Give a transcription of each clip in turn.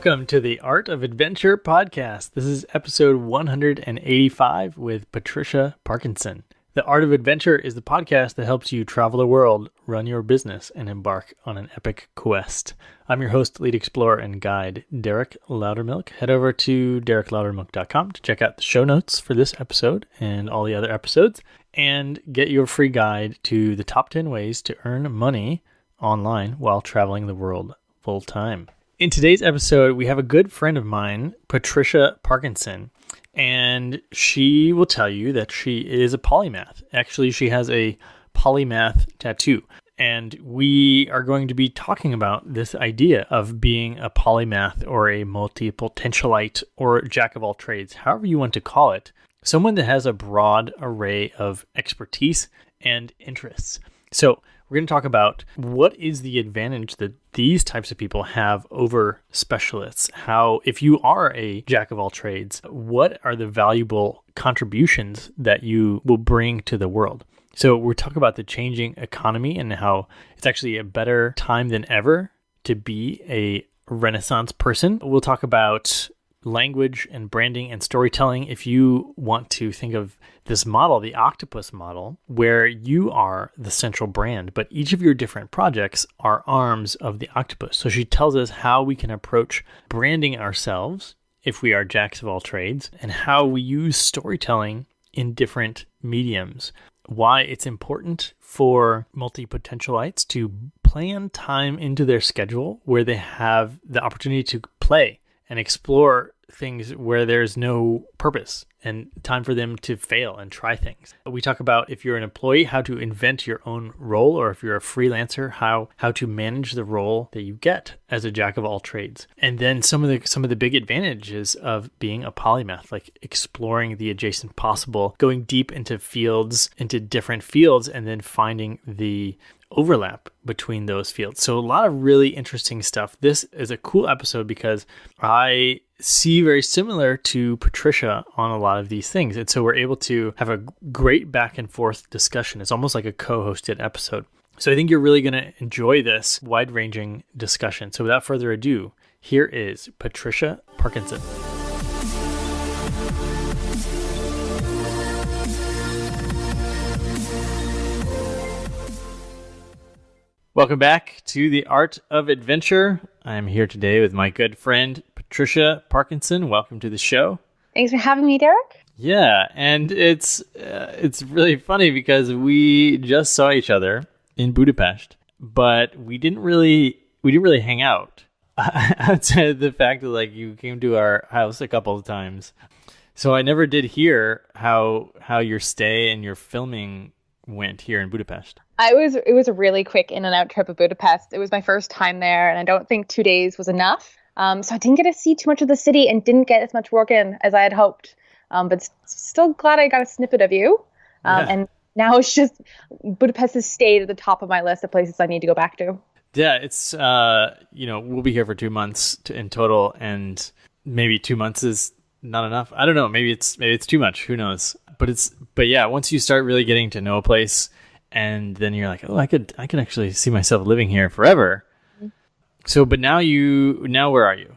Welcome to the Art of Adventure podcast. This is episode 185 with Patricia Parkinson. The Art of Adventure is the podcast that helps you travel the world, run your business, and embark on an epic quest. I'm your host, lead explorer, and guide, Derek Loudermilk. Head over to derekloudermilk.com to check out the show notes for this episode and all the other episodes, and get your free guide to the top 10 ways to earn money online while traveling the world full time. In today's episode, we have a good friend of mine, Patricia Parkinson, and she will tell you that she is a polymath. Actually, she has a polymath tattoo, and we are going to be talking about this idea of being a polymath or a multi-potentialite or jack of all trades, however you want to call it, someone that has a broad array of expertise and interests. So we're going to talk about what is the advantage that these types of people have over specialists. How, if you are a jack of all trades, what are the valuable contributions that you will bring to the world? So we're talking about the changing economy and how it's actually a better time than ever to be a Renaissance person. We'll talk about language and branding and storytelling. If you want to think of this model, the octopus model, where you are the central brand, but each of your different projects are arms of the octopus. So she tells us how we can approach branding ourselves if we are jacks of all trades, and how we use storytelling in different mediums. Why it's important for multi-potentialites to plan time into their schedule where they have the opportunity to play and explore things where there's no purpose and time for them to fail and try things. We talk about, if you're an employee, how to invent your own role, or if you're a freelancer, how to manage the role that you get as a jack of all trades. And then some of the big advantages of being a polymath, like exploring the adjacent possible, going deep into different fields, and then finding the overlap between those fields. So a lot of really interesting stuff. This is a cool episode because I see very similar to Patricia on a lot of these things. And so we're able to have a great back and forth discussion. It's almost like a co-hosted episode. So I think you're really going to enjoy this wide-ranging discussion. So without further ado, here is Patricia Parkinson. Welcome back to the Art of Adventure. I'm here today with my good friend, Patricia Parkinson. Welcome to the show. Thanks for having me, Derek. Yeah, and it's really funny because we just saw each other in Budapest, but we didn't really hang out outside of the fact that you came to our house a couple of times. So I never did hear how your stay and your filming went here in Budapest. It was a really quick in and out trip of Budapest. It was my first time there, and I don't think 2 days was enough. So I didn't get to see too much of the city and didn't get as much work in as I had hoped. But still glad I got a snippet of you. And now it's just Budapest has stayed at the top of my list of places I need to go back to. Yeah, it's we'll be here for 2 months in total, and maybe 2 months is not enough. I don't know. Maybe it's too much. Who knows? But yeah, once you start really getting to know a place, and then you're like, oh, I could actually see myself living here forever. Mm-hmm. So, but now where are you?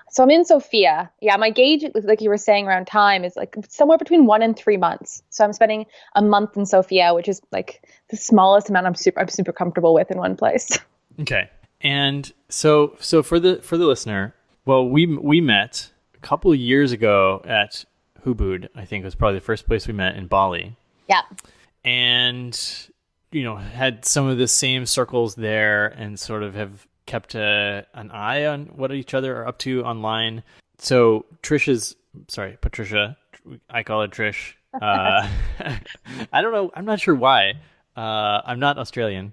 So I'm in Sofia. Yeah, my gauge, like you were saying, around time is like somewhere between 1 and 3 months. So I'm spending a month in Sofia, which is like the smallest amount I'm super comfortable with in one place. Okay. And so for the listener, well, we met a couple of years ago at Ubud. I think it was probably the first place we met in Bali. Yeah. And had some of the same circles there, and sort of have kept an eye on what each other are up to online. So Patricia, I call her Trish. I don't know. I'm not sure why. I'm not Australian.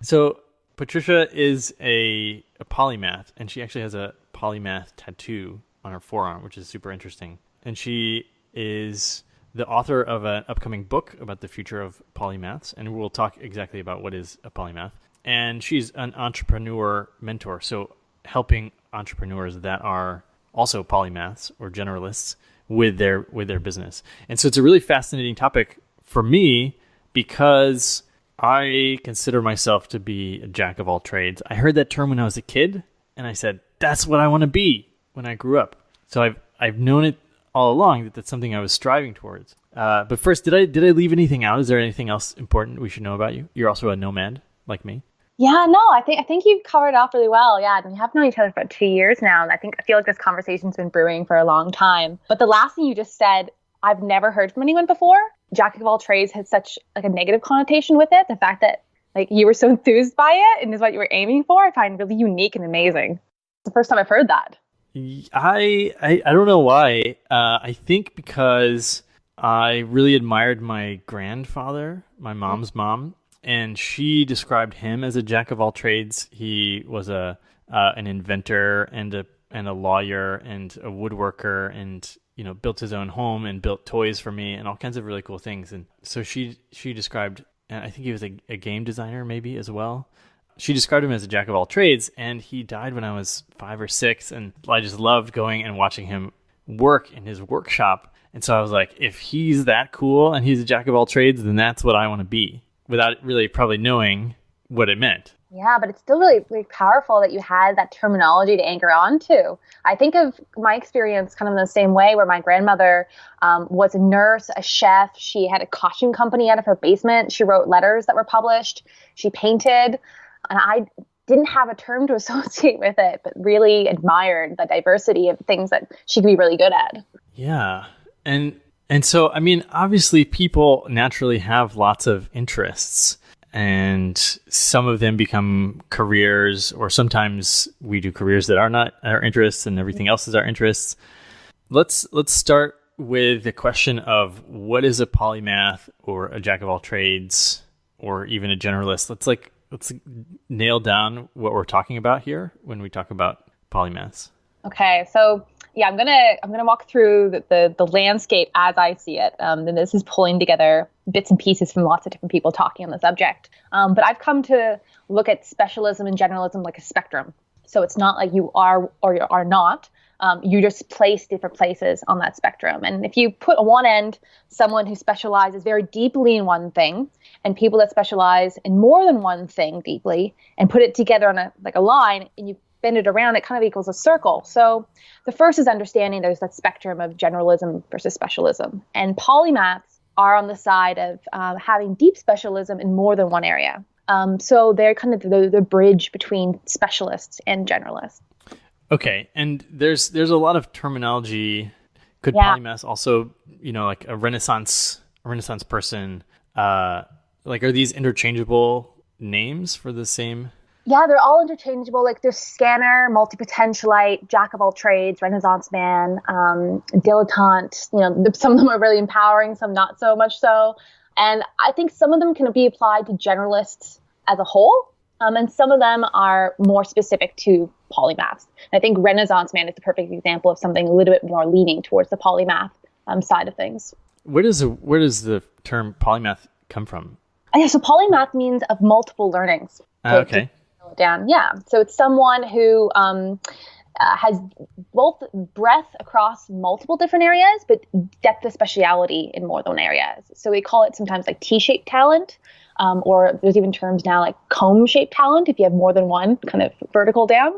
So Patricia is a polymath, and she actually has a polymath tattoo on her forearm, which is super interesting. And she is the author of an upcoming book about the future of polymaths, and we'll talk exactly about what is a polymath. And she's an entrepreneur mentor, so helping entrepreneurs that are also polymaths or generalists with their business. And so it's a really fascinating topic for me because I consider myself to be a jack of all trades. I heard that term when I was a kid, And I said, that's what I want to be when I grew up. So I've known it all along that that's something I was striving towards. But first, did I leave anything out? Is there anything else important we should know about you? You're also a nomad like me. Yeah, no, I think you've covered it off really well. Yeah, and we have known each other for about 2 years now, and I feel like this conversation's been brewing for a long time. But the last thing you just said, I've never heard from anyone before. Jack of all trades has such like a negative connotation with it. The fact that like you were so enthused by it and is what you were aiming for, I find really unique and amazing. It's the first time I've heard that. I don't know why. I think because I really admired my grandfather, my mom's mom, and she described him as a jack of all trades. He was an inventor and a lawyer and a woodworker, and built his own home and built toys for me and all kinds of really cool things. And so she described, and I think he was a game designer maybe as well. She described him as a jack of all trades, and he died when I was 5 or 6, and I just loved going and watching him work in his workshop. And so I was like, if he's that cool and he's a jack of all trades, then that's what I want to be, without really probably knowing what it meant. Yeah, but it's still really, really powerful that you had that terminology to anchor on to. I think of my experience kind of in the same way, where my grandmother was a nurse, a chef. She had a costume company out of her basement. She wrote letters that were published. She painted. And I didn't have a term to associate with it, but really admired the diversity of things that she could be really good at. Yeah. And so, I mean, obviously people naturally have lots of interests, and some of them become careers, or sometimes we do careers that are not our interests and everything else is our interests. Let's start with the question of what is a polymath or a jack of all trades or even a generalist. Let's nail down what we're talking about here when we talk about polymaths. Okay, so yeah, I'm gonna walk through the landscape as I see it. And this is pulling together bits and pieces from lots of different people talking on the subject. But I've come to look at specialism and generalism like a spectrum. So it's not like you are or you are not. You just place different places on that spectrum. And if you put on one end someone who specializes very deeply in one thing, and people that specialize in more than one thing deeply, and put it together on a line, and you bend it around, it kind of equals a circle. So the first is understanding there's that spectrum of generalism versus specialism. And polymaths are on the side of having deep specialism in more than one area. So they're kind of the bridge between specialists and generalists. Okay, and there's a lot of terminology. Could polymaths also, like a Renaissance person, like are these interchangeable names for the same? Yeah, they're all interchangeable. Like there's scanner, multi-potentialite, jack of all trades, Renaissance man, dilettante. Some of them are really empowering, some not so much so. And I think some of them can be applied to generalists as a whole, and some of them are more specific to polymaths. And I think Renaissance man is the perfect example of something a little bit more leaning towards the polymath side of things. Where does the term polymath come from? Yeah, so polymath means of multiple learnings. Okay. Down. Yeah. So it's someone who has both breadth across multiple different areas, but depth of speciality in more than one areas. So we call it sometimes like T-shaped talent, or there's even terms now like comb-shaped talent if you have more than one kind of vertical down.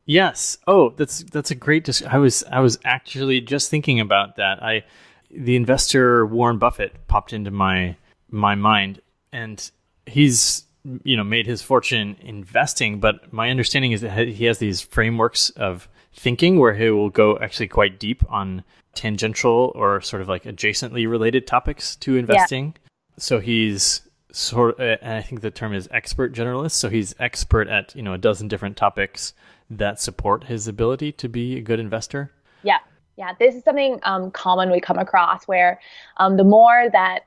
Yes. Oh, that's a great. I was actually just thinking about that. The investor Warren Buffett popped into my mind, and he's made his fortune investing, but my understanding is that he has these frameworks of thinking where he will go actually quite deep on tangential or sort of like adjacently related topics to investing. Yeah. So he's and I think the term is expert generalist. So he's expert at, a dozen different topics that support his ability to be a good investor. Yeah. Yeah, this is something common we come across where the more that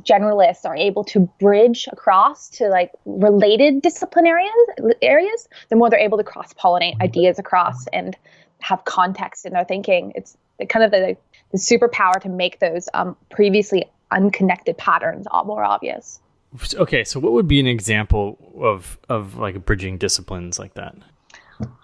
generalists are able to bridge across to like related discipline areas, the more they're able to cross-pollinate ideas across and have context in their thinking. It's kind of the superpower to make those previously unconnected patterns all more obvious. Okay, so what would be an example of like bridging disciplines like that?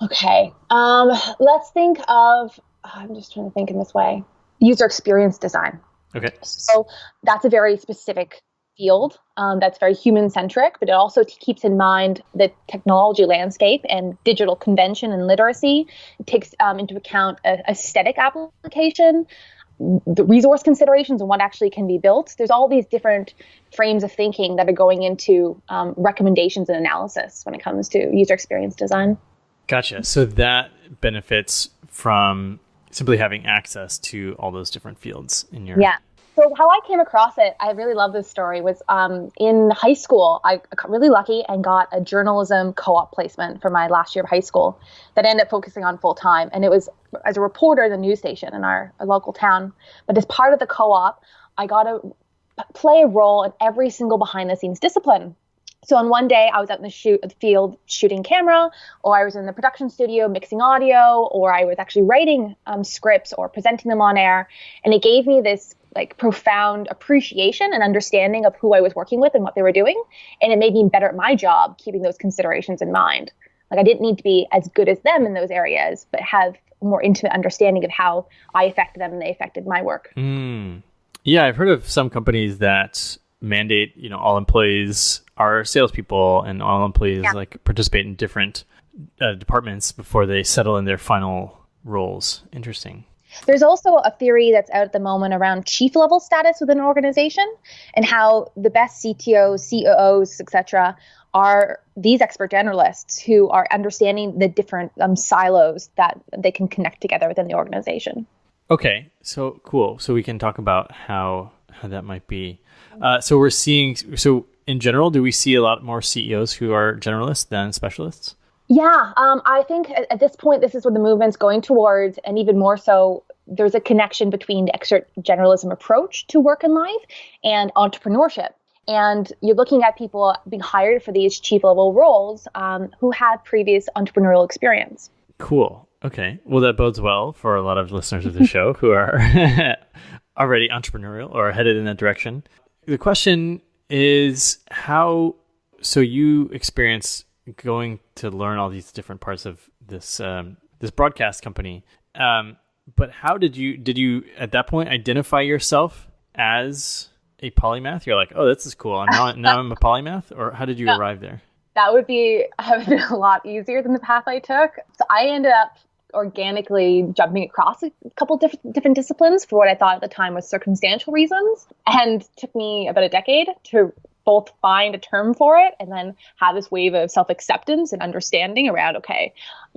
Okay, let's think of. I'm just trying to think in this way. User experience design. Okay. So that's a very specific field that's very human-centric, but it also keeps in mind the technology landscape and digital convention and literacy. It takes into account aesthetic application, the resource considerations, and what actually can be built. There's all these different frames of thinking that are going into recommendations and analysis when it comes to user experience design. Gotcha. So that benefits from simply having access to all those different fields in your... Yeah. So how I came across it, I really love this story, was in high school, I got really lucky and got a journalism co-op placement for my last year of high school that I ended up focusing on full time. And it was as a reporter in the news station in our local town. But as part of the co-op, I got to play a role in every single behind the scenes discipline. So on one day, I was out in the field shooting camera, or I was in the production studio mixing audio, or I was actually writing scripts or presenting them on air. And it gave me this like profound appreciation and understanding of who I was working with and what they were doing. And it made me better at my job, keeping those considerations in mind. Like I didn't need to be as good as them in those areas, but have a more intimate understanding of how I affected them and they affected my work. Yeah, I've heard of some companies that mandate, all employees are salespeople and all employees like participate in different departments before they settle in their final roles. Interesting. There's also a theory that's out at the moment around chief level status within an organization and how the best CTOs, COOs, etc., are these expert generalists who are understanding the different silos that they can connect together within the organization. Okay, so cool. So we can talk about how that might be. So in general, do we see a lot more CEOs who are generalists than specialists? Yeah, I think at this point, this is what the movement's going towards. And even more so, there's a connection between the expert generalism approach to work and life and entrepreneurship. And you're looking at people being hired for these chief level roles who had previous entrepreneurial experience. Cool. Okay. Well, that bodes well for a lot of listeners of the show who are already entrepreneurial or headed in that direction. The question is so you experience going to learn all these different parts of this broadcast company. But how did you at that point identify yourself as a polymath? You're like, oh, this is cool. Now I'm a polymath, or how did you arrive there? That would have been a lot easier than the path I took. So I ended up organically jumping across a couple different disciplines for what I thought at the time was circumstantial reasons, and took me about a decade to both find a term for it and then have this wave of self-acceptance and understanding around, okay,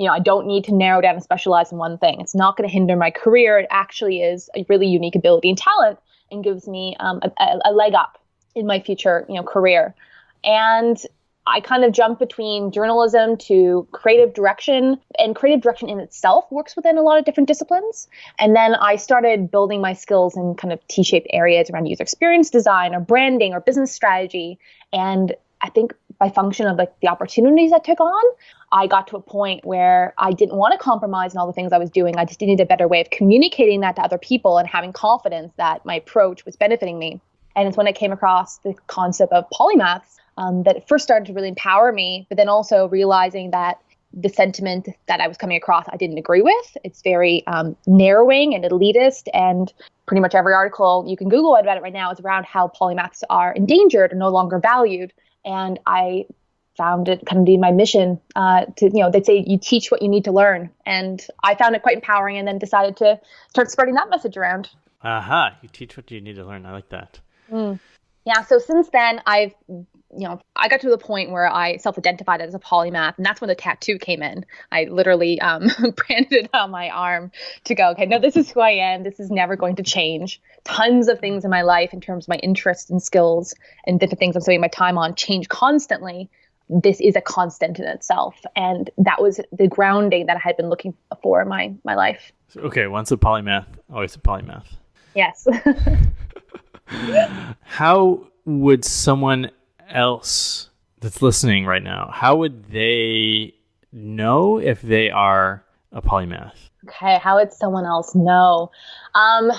I don't need to narrow down and specialize in one thing. It's not going to hinder my career. It actually is a really unique ability and talent and gives me a leg up in my future, career. And I kind of jump between journalism to creative direction, and creative direction in itself works within a lot of different disciplines. And then I started building my skills in kind of T-shaped areas around user experience design or branding or business strategy. And I think by function of like the opportunities I took on, I got to a point where I didn't want to compromise in all the things I was doing. I just needed a better way of communicating that to other people and having confidence that my approach was benefiting me. And it's when I came across the concept of polymaths that it first started to really empower me, but then also realizing that the sentiment that I was coming across, I didn't agree with. It's very narrowing and elitist, and pretty much every article you can Google about it right now is around how polymaths are endangered or no longer valued. And I found it kind of be my mission to, they say you teach what you need to learn. And I found it quite empowering and then decided to start spreading that message around. Aha, you teach what you need to learn. I like that. Yeah, so since then, I got to the point where I self-identified as a polymath, and that's when the tattoo came in. I literally branded it on my arm to go, okay, no, this is who I am. This is never going to change. Tons of things in my life in terms of my interests and skills and different things I'm spending my time on change constantly. This is a constant in itself. And that was the grounding that I had been looking for in my life. Okay, once a polymath, always a polymath. Yes. How would someone else that's listening right now, how would they know if they are a polymath? Okay, how would someone else know? I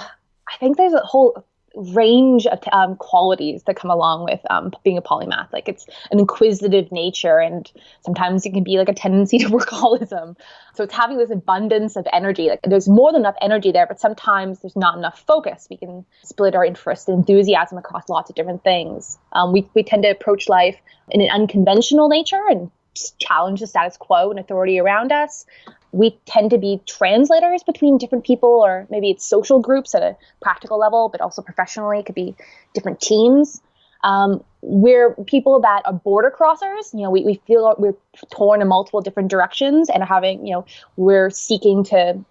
think there's a whole range of qualities that come along with being a polymath. Like it's an inquisitive nature, and sometimes it can be like a tendency to workaholism. So it's having this abundance of energy. Like there's more than enough energy there, but sometimes there's not enough focus. We can split our interest and enthusiasm across lots of different things. We tend to approach life in an unconventional nature and challenge the status quo and authority around us. We tend to be translators between different people, or maybe it's social groups at a practical level, but also professionally. It could be different teams. We're people that are border crossers. We feel we're torn in multiple different directions and are having, we're seeking to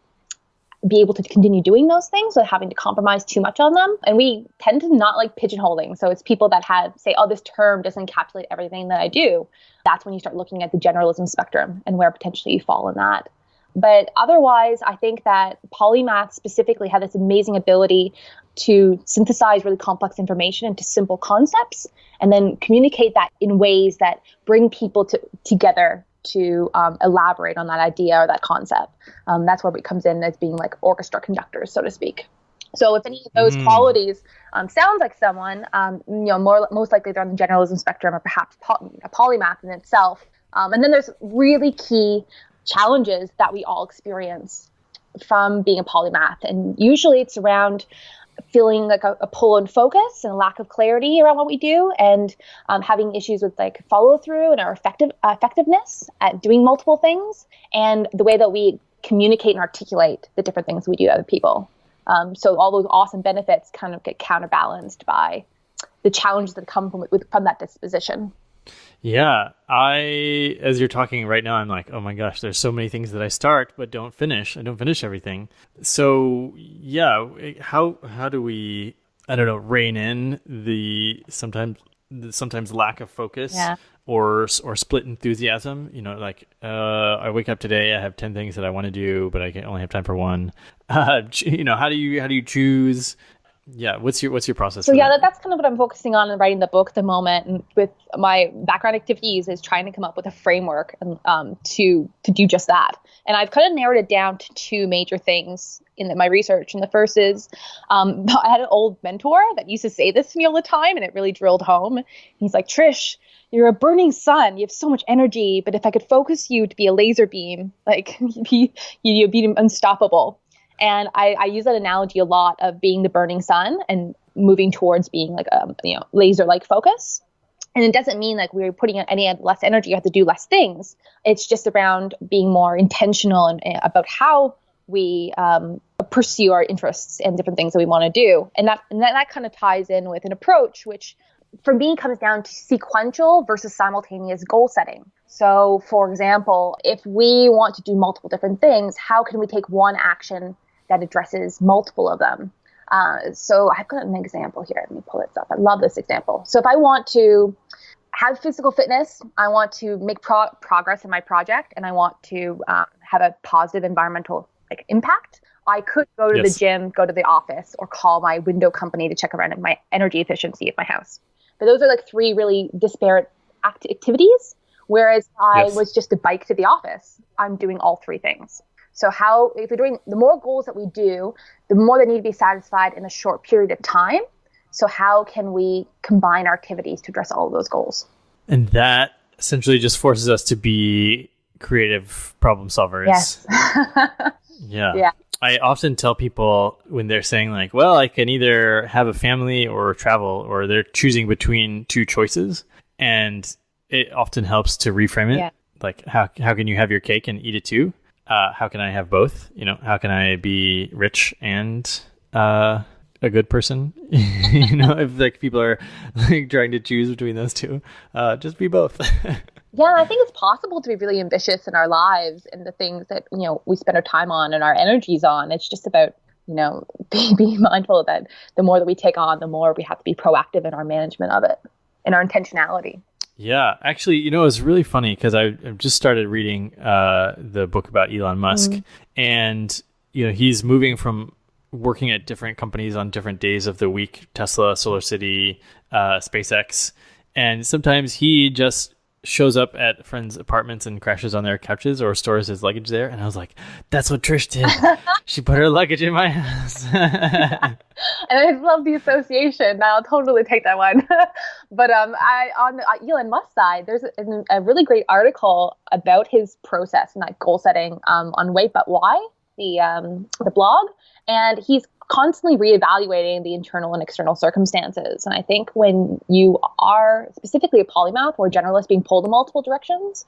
be able to continue doing those things without having to compromise too much on them. And we tend to not like pigeonholing. So it's people that say, oh, this term doesn't encapsulate everything that I do. That's when you start looking at the generalism spectrum and where potentially you fall in that. But otherwise, I think that polymath specifically had this amazing ability to synthesize really complex information into simple concepts and then communicate that in ways that bring people together to elaborate on that idea or that concept. That's where it comes in as being like orchestra conductors, so to speak. So if any of those qualities sounds like someone, most likely they're on the generalism spectrum or perhaps a polymath in itself. And then there's really key challenges that we all experience from being a polymath. And usually it's around feeling like a pull and focus and a lack of clarity around what we do, and having issues with like follow through and our effectiveness at doing multiple things, and the way that we communicate and articulate the different things we do to other people. So all those awesome benefits kind of get counterbalanced by the challenges that come from that disposition. Yeah, as you're talking right now, I'm like, oh my gosh, there's so many things that I start but don't finish. I don't finish everything. So yeah, how do we, I don't know, rein in the sometimes lack of focus, or split enthusiasm? I wake up today, I have 10 things that I want to do, but I can only have time for one. How do you choose? Yeah. What's your process? So that's kind of what I'm focusing on in writing the book at the moment. And with my background activities is trying to come up with a framework to do just that. And I've kind of narrowed it down to two major things in my research. And the first is, I had an old mentor that used to say this to me all the time, and it really drilled home. He's like, Trish, you're a burning sun. You have so much energy, but if I could focus you to be a laser beam, like you'd be unstoppable. And I use that analogy a lot of being the burning sun and moving towards being like a laser-like focus. And it doesn't mean like we're putting in any less energy, you have to do less things. It's just around being more intentional and about how we pursue our interests and different things that we want to do. And that kind of ties in with an approach, which for me comes down to sequential versus simultaneous goal setting. So for example, if we want to do multiple different things, how can we take one action that addresses multiple of them? So I've got an example here. Let me pull this up. I love this example. So if I want to have physical fitness, I want to make progress in my project, and I want to have a positive environmental impact, I could go to the gym, go to the office, or call my window company to check around my energy efficiency at my house. But those are like three really disparate activities. Whereas I was just a bike to the office, I'm doing all three things. So if you're doing, the more goals that we do, the more they need to be satisfied in a short period of time. So how can we combine our activities to address all of those goals? And that essentially just forces us to be creative problem solvers. Yes. Yeah. I often tell people when they're saying like, well, I can either have a family or travel, or they're choosing between two choices. And it often helps to reframe it. Yeah. Like, how can you have your cake and eat it too? How can I have both? How can I be rich and a good person? If like people are like trying to choose between those two, just be both. Yeah, I think it's possible to be really ambitious in our lives and the things that, we spend our time on and our energies on. It's just about, being mindful that the more that we take on, the more we have to be proactive in our management of it and our intentionality. Yeah, actually, it's really funny because I've just started reading the book about Elon Musk, and he's moving from working at different companies on different days of the week, Tesla, SolarCity, SpaceX, and sometimes he just shows up at friends' apartments and crashes on their couches or stores his luggage there. And I was like, that's what Trish did. She put her luggage in my house. And I love the association. I'll totally take that one. But on Elon Musk's side, there's a really great article about his process and like goal setting on Wait But Why, the blog. And he's constantly reevaluating the internal and external circumstances. And I think when you are specifically a polymath or a generalist being pulled in multiple directions,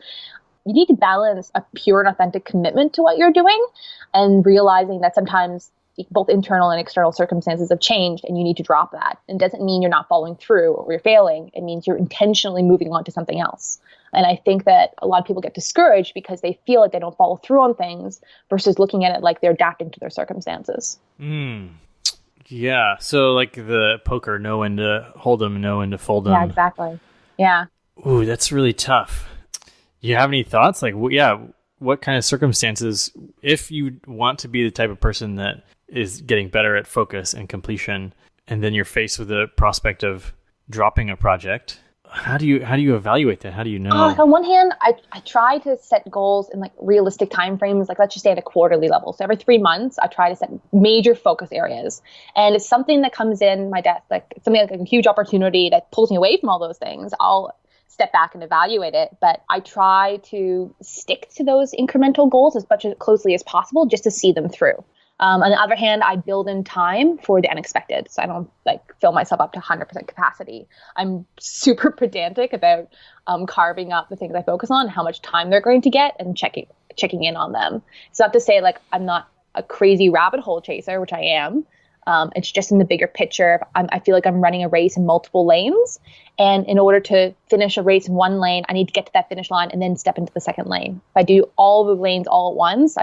you need to balance a pure and authentic commitment to what you're doing and realizing that sometimes both internal and external circumstances have changed and you need to drop that. It doesn't mean you're not following through or you're failing. It means you're intentionally moving on to something else. And I think that a lot of people get discouraged because they feel like they don't follow through on things versus looking at it like they're adapting to their circumstances. Yeah. So like the poker, know when to hold them, know when to fold them. Yeah, exactly. Yeah. Ooh, that's really tough. You have any thoughts? Like, what kind of circumstances, if you want to be the type of person that is getting better at focus and completion, and then you're faced with the prospect of dropping a project, how do you evaluate that? How do you know? On one hand, I try to set goals in like realistic timeframes. Like let's just stay at a quarterly level. So every 3 months, I try to set major focus areas. And it's something that comes in my desk, like something like a huge opportunity that pulls me away from all those things. I'll step back and evaluate it. But I try to stick to those incremental goals as much as closely as possible just to see them through. On the other hand, I build in time for the unexpected. So I don't like fill myself up to 100% capacity. I'm super pedantic about carving up the things I focus on, how much time they're going to get, and checking in on them. It's not to say like I'm not a crazy rabbit hole chaser, which I am. It's just in the bigger picture. I feel like I'm running a race in multiple lanes. And in order to finish a race in one lane, I need to get to that finish line and then step into the second lane. If I do all the lanes all at once,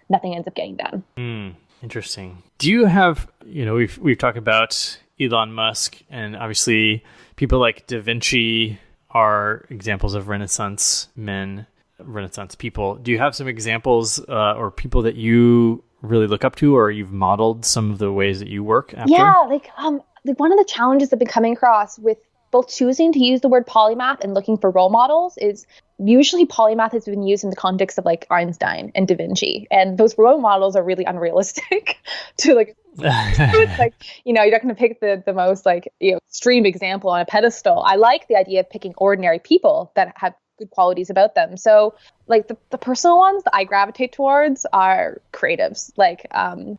nothing ends up getting done. Interesting. Do you have, we've talked about Elon Musk, and obviously people like Da Vinci are examples of Renaissance men, Renaissance people. Do you have some examples or people that you really look up to, or you've modeled some of the ways that you work after? Yeah, one of the challenges I've been coming across with both choosing to use the word polymath and looking for role models is usually polymath has been used in the context of like Einstein and Da Vinci. And those role models are really unrealistic to like, it's like, you're not going to pick the most like, extreme example on a pedestal. I like the idea of picking ordinary people that have good qualities about them. So like the personal ones that I gravitate towards are creatives. Like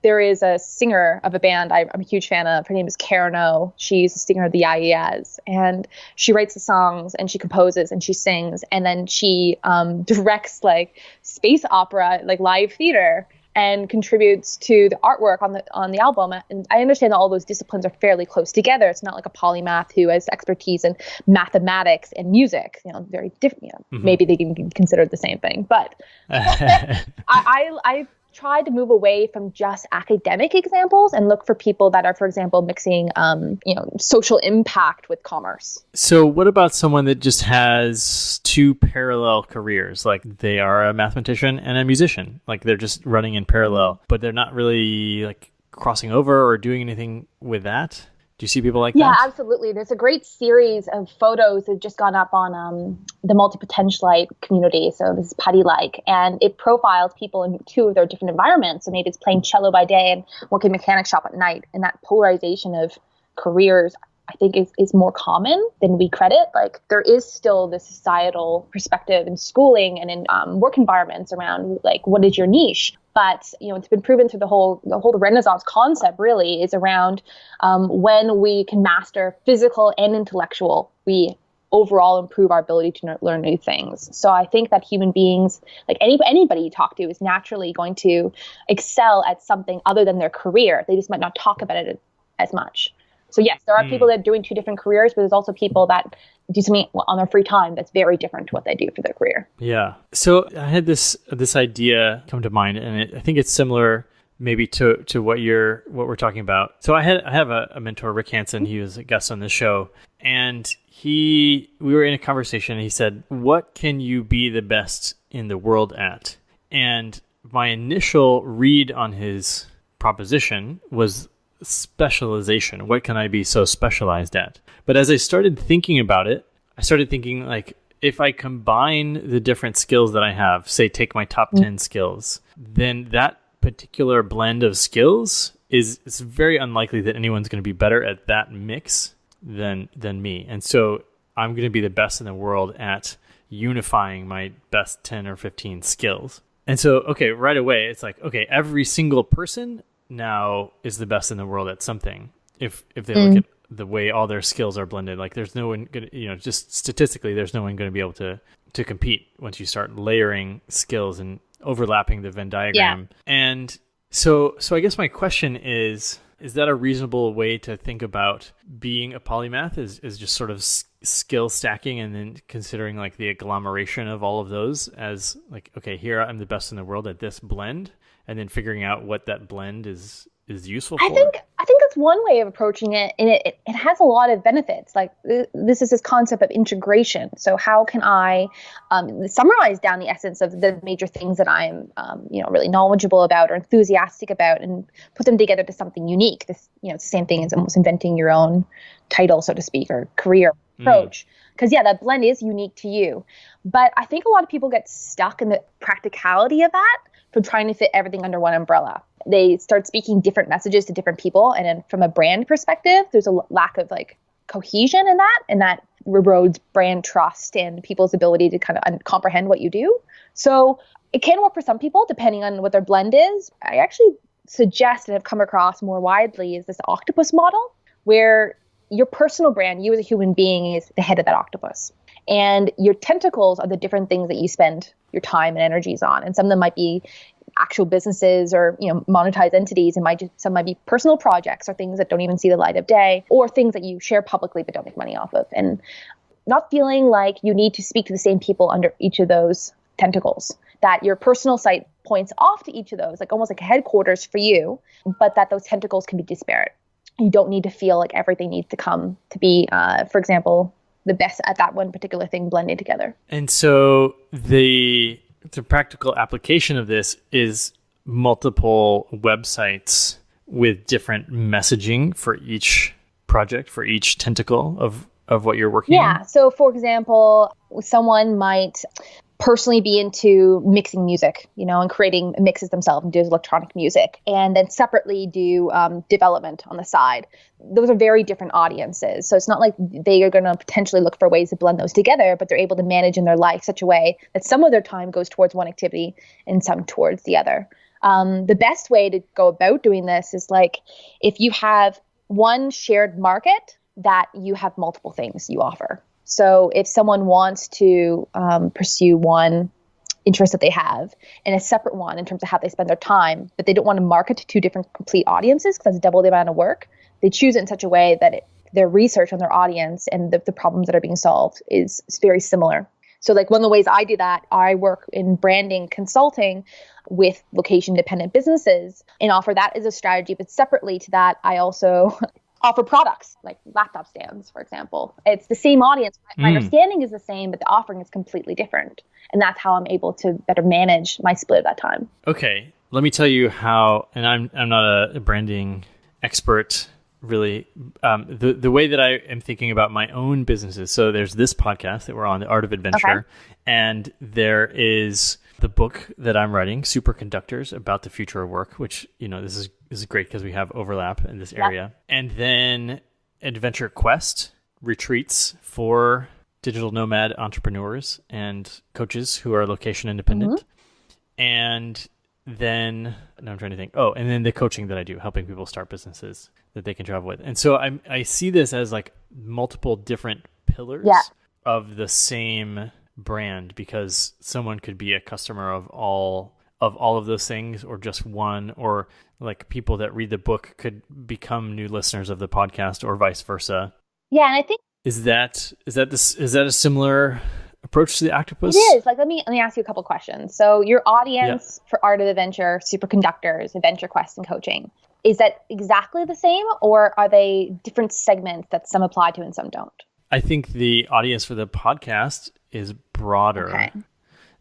there is a singer of a band I'm a huge fan of. Her name is Karen O. She's a singer of the IES, and she writes the songs and she composes and she sings, and then she directs like space opera, like live theater, and contributes to the artwork on the album. And I understand that all those disciplines are fairly close together. It's not like a polymath who has expertise in mathematics and music. Very different. Maybe they can be considered the same thing. But I try to move away from just academic examples and look for people that are, for example, mixing social impact with commerce. So what about someone that just has two parallel careers? Like they are a mathematician and a musician. Like they're just running in parallel, but they're not really like crossing over or doing anything with that. Do you see people like that? Yeah, absolutely. There's a great series of photos that have just gone up on the multi-potentialite community. So this is Putty Like, and it profiles people in two of their different environments. So maybe it's playing cello by day and working mechanic shop at night. And that polarization of careers, I think, is more common than we credit. Like there is still this societal perspective in schooling and in work environments around like, what is your niche? But, it's been proven through the whole Renaissance concept really is around when we can master physical and intellectual, we overall improve our ability to learn new things. So I think that human beings, like anybody you talk to, is naturally going to excel at something other than their career. They just might not talk about it as much. So yes, there are people that are doing two different careers, but there's also people that do something on their free time that's very different to what they do for their career. Yeah. So I had this idea come to mind, and I think it's similar maybe to what we're talking about. So I have a mentor, Rick Hansen. He was a guest on this show, and we were in a conversation. And he said, "What can you be the best in the world at?" And my initial read on his proposition was specialization. What can I be so specialized at? But as I started thinking about it, I started thinking like, if I combine the different skills that I have, say take my top 10 skills, then that particular blend of skills it's very unlikely that anyone's going to be better at that mix than me. And so I'm going to be the best in the world at unifying my best 10 or 15 skills. And so, okay, right away, it's like, okay, every single person now is the best in the world at something. If they look at the way all their skills are blended, like there's no one going to, just statistically, there's no one going to be able to compete once you start layering skills and overlapping the Venn diagram. Yeah. And so I guess my question is that a reasonable way to think about being a polymath is just sort of skill stacking and then considering like the agglomeration of all of those as like, okay, here I'm the best in the world at this blend, and then figuring out what that blend is useful for? I think that's one way of approaching it, and it has a lot of benefits. Like this is this concept of integration. So how can I summarize down the essence of the major things that I'm really knowledgeable about or enthusiastic about, and put them together to something unique? This it's the same thing as almost inventing your own title, so to speak, or career approach. Because that blend is unique to you. But I think a lot of people get stuck in the practicality of that from trying to fit everything under one umbrella. They start speaking different messages to different people. And then from a brand perspective, there's a lack of like cohesion in that, and that erodes brand trust and people's ability to kind of comprehend what you do. So it can work for some people depending on what their blend is. I actually suggest and have come across more widely is this octopus model, where your personal brand, you as a human being, is the head of that octopus. And your tentacles are the different things that you spend your time and energies on. And some of them might be actual businesses or monetized entities, and some might be personal projects or things that don't even see the light of day, or things that you share publicly but don't make money off of. And not feeling like you need to speak to the same people under each of those tentacles, that your personal site points off to each of those, like almost like a headquarters for you, but that those tentacles can be disparate. You don't need to feel like everything needs to come to be, for example, the best at that one particular thing blending together. And so the practical application of this is multiple websites with different messaging for each project, for each tentacle of what you're working on? Yeah. So for example, someone might personally be into mixing music, and creating mixes themselves and do electronic music, and then separately do development on the side. Those are very different audiences. So it's not like they are going to potentially look for ways to blend those together, but they're able to manage in their life such a way that some of their time goes towards one activity and some towards the other. The best way to go about doing this is like if you have one shared market that you have multiple things you offer. So if someone wants to pursue one interest that they have and a separate one in terms of how they spend their time, but they don't want to market to two different complete audiences because that's double the amount of work, they choose it in such a way that their research on their audience and the problems that are being solved is very similar. So like one of the ways I do that, I work in branding consulting with location-dependent businesses and offer that as a strategy. But separately to that, I also offer products like laptop stands, for example. It's the same audience. My understanding is the same, but the offering is completely different. And that's how I'm able to better manage my split of that time. Okay. Let me tell you how, and I'm not a branding expert really. The way that I am thinking about my own businesses. So there's this podcast that we're on, The Art of Adventure. Okay. And there is the book that I'm writing, Superconductors, about the future of work, which, this is great because we have overlap in this area. Yep. And then Adventure Quest, retreats for digital nomad entrepreneurs and coaches who are location independent. Mm-hmm. And then, now I'm trying to think. Oh, and then the coaching that I do, helping people start businesses that they can travel with. And so I see this as like multiple different pillars of the same brand, because someone could be a customer of all of those things, or just one, or like people that read the book could become new listeners of the podcast, or vice versa. Yeah, and I think is that a similar approach to the octopus? It is. Like let me ask you a couple questions. So your audience for Art of Adventure, Superconductors, Adventure Quest, and coaching, is that exactly the same, or are they different segments that some apply to and some don't? I think the audience for the podcast is broader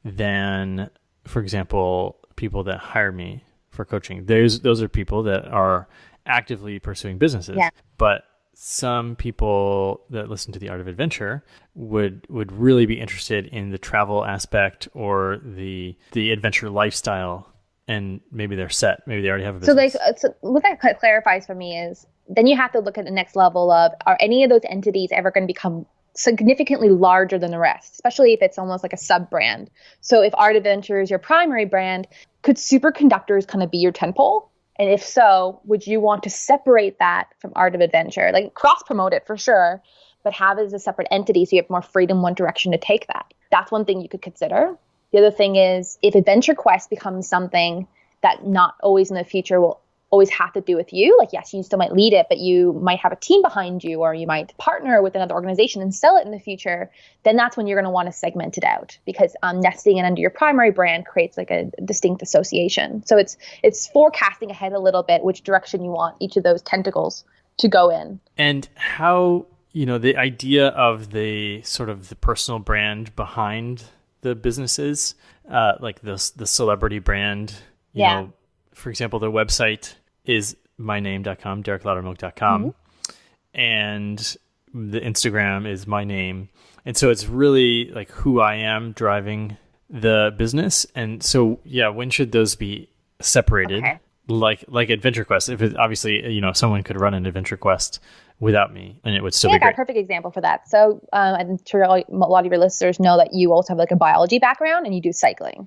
than, for example, people that hire me for coaching. Those are people that are actively pursuing businesses. Yeah. But some people that listen to The Art of Adventure would really be interested in the travel aspect or the adventure lifestyle, and maybe they're set. Maybe they already have a business. So what that clarifies for me is then you have to look at the next level of, are any of those entities ever going to become significantly larger than the rest, especially if it's almost like a sub-brand. So if Art Adventure is your primary brand, could Superconductors kind of be your tentpole? And if so, would you want to separate that from Art of Adventure? Like cross-promote it for sure, but have it as a separate entity so you have more freedom one direction to take that. That's one thing you could consider. The other thing is if Adventure Quest becomes something that not always in the future will always have to do with you, like yes, you still might lead it, but you might have a team behind you, or you might partner with another organization and sell it in the future, then that's when you're going to want to segment it out, because nesting it under your primary brand creates like a distinct association. So it's forecasting ahead a little bit which direction you want each of those tentacles to go in. And how, the idea of the sort of the personal brand behind the businesses, like the celebrity brand, you know, for example, their website is myname.com, derekloudermilk.com. Mm-hmm. And the Instagram is my name. And so it's really like who I am driving the business. And so, when should those be separated? Okay. Like Adventure Quest, if it, obviously, someone could run an Adventure Quest without me and it would still be great. A perfect example for that. So I'm sure a lot of your listeners know that you also have like a biology background and you do cycling.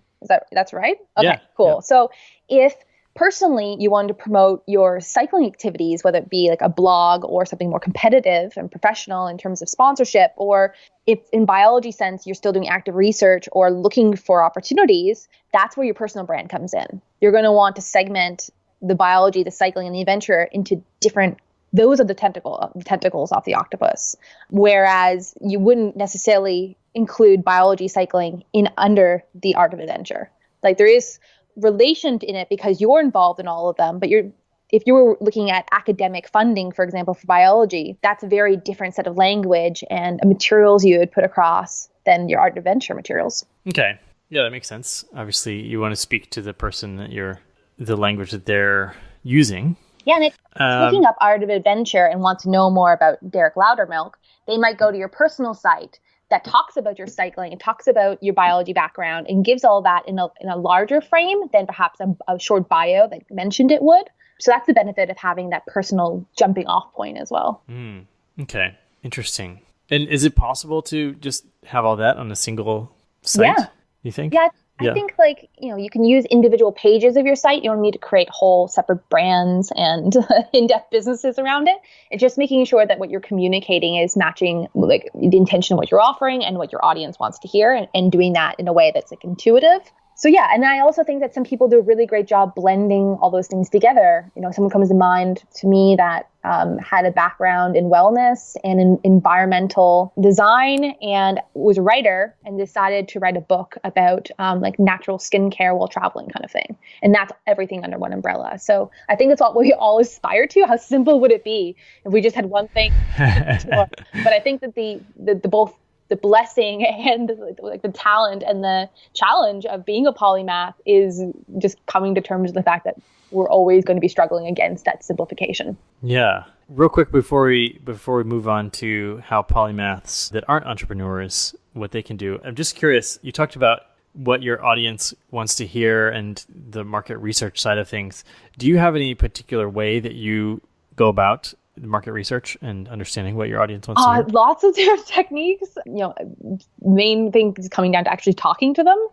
That's right? Okay, yeah, cool. Yeah. So if personally you wanted to promote your cycling activities, whether it be like a blog or something more competitive and professional in terms of sponsorship, or if in biology sense you're still doing active research or looking for opportunities, that's where your personal brand comes in. You're going to want to segment the biology, the cycling, and the adventure into different. Those are the tentacles off the octopus. Whereas you wouldn't necessarily include biology, cycling in under the Art of Adventure. Like there is relation in it because you're involved in all of them, but if you were looking at academic funding, for example, for biology, that's a very different set of language and materials you would put across than your Art Adventure materials. Okay. Yeah, that makes sense. Obviously, you want to speak to the person that the language that they're using. Yeah, and if looking up Art of Adventure and want to know more about Derek Loudermilk, they might go to your personal site that talks about your cycling and talks about your biology background and gives all that in a larger frame than perhaps a short bio that mentioned it would. So that's the benefit of having that personal jumping off point as well. Okay. Interesting. And is it possible to just have all that on a single site, you think? Yeah. I think you can use individual pages of your site. You don't need to create whole separate brands and in-depth businesses around it. It's just making sure that what you're communicating is matching like the intention of what you're offering and what your audience wants to hear, and doing that in a way that's like intuitive. So yeah, and I also think that some people do a really great job blending all those things together. Someone comes to mind to me that had a background in wellness and in environmental design and was a writer and decided to write a book about like natural skincare while traveling kind of thing. And that's everything under one umbrella. So I think it's what we all aspire to. How simple would it be if we just had one thing? But I think that the both the blessing and like the talent and the challenge of being a polymath is just coming to terms with the fact that we're always going to be struggling against that simplification. Yeah. Real quick before we move on to how polymaths that aren't entrepreneurs, what they can do. I'm just curious, you talked about what your audience wants to hear and the market research side of things. Do you have any particular way that you go about market research and understanding what your audience wants to hear? Lots of different techniques. Main thing is coming down to actually talking to them,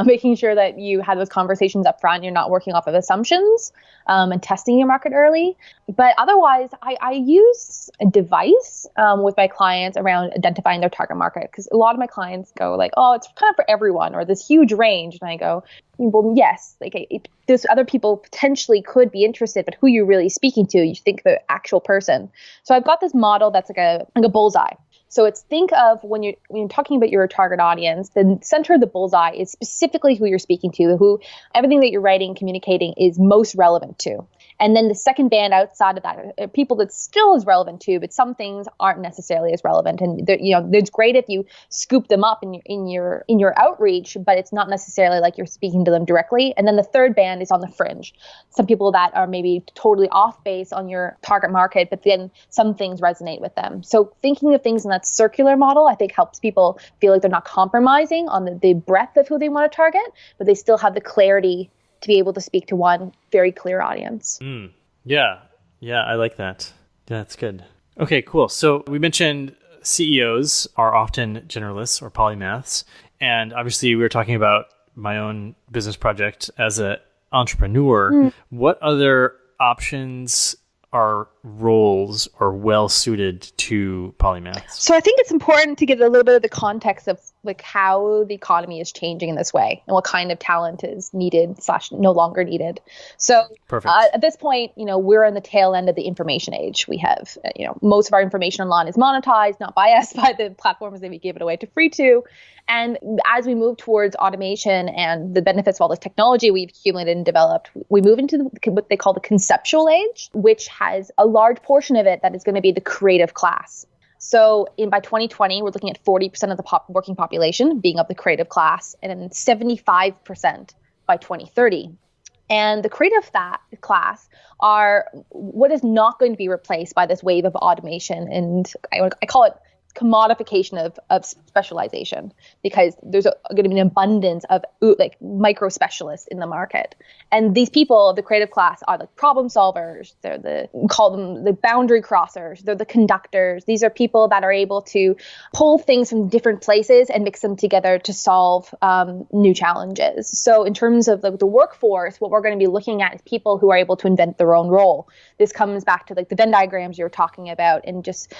making sure that you have those conversations up front. You're not working off of assumptions, and testing your market early. But otherwise, I use a device with my clients around identifying their target market, because a lot of my clients go like, oh, it's kind of for everyone, or this huge range. And I go, well, yes, like there's other people potentially could be interested, but who you're really speaking to, you think the actual person. So I've got this model that's like a bullseye. So it's think of when you're talking about your target audience, the center of the bullseye is specifically who you're speaking to, who everything that you're writing, communicating is most relevant to. And then the second band outside of that are people that still is relevant too, but some things aren't necessarily as relevant. And it's great if you scoop them up in your outreach, but it's not necessarily like you're speaking to them directly. And then the third band is on the fringe. Some people that are maybe totally off base on your target market, but then some things resonate with them. So thinking of things in that circular model, I think helps people feel like they're not compromising on the breadth of who they want to target, but they still have the clarity to be able to speak to one very clear audience. Yeah, I like that. That's good. Okay, cool. So we mentioned CEOs are often generalists or polymaths. And obviously we were talking about my own business project as an entrepreneur. What other options are roles or well suited to polymaths? So I think it's important to get a little bit of the context of like how the economy is changing in this way and what kind of talent is needed / no longer needed. So at this point, we're in the tail end of the information age. We have, most of our information online is monetized, not by us, by the platforms that we give it away to free to. And as we move towards automation and the benefits of all the technology we've accumulated and developed, we move into what they call the conceptual age, which has a large portion of it that is going to be the creative class. So by 2020, we're looking at 40% of the working population being of the creative class, and then 75% by 2030. And the creative class are what is not going to be replaced by this wave of automation. And I call it commodification of specialization, because there's going to be an abundance of micro specialists in the market. And these people, the creative class, are like problem solvers. Call them the boundary crossers. They're the conductors. These are people that are able to pull things from different places and mix them together to solve new challenges. So in terms of the workforce, what we're going to be looking at is people who are able to invent their own role. This comes back to like the Venn diagrams you were talking about, and just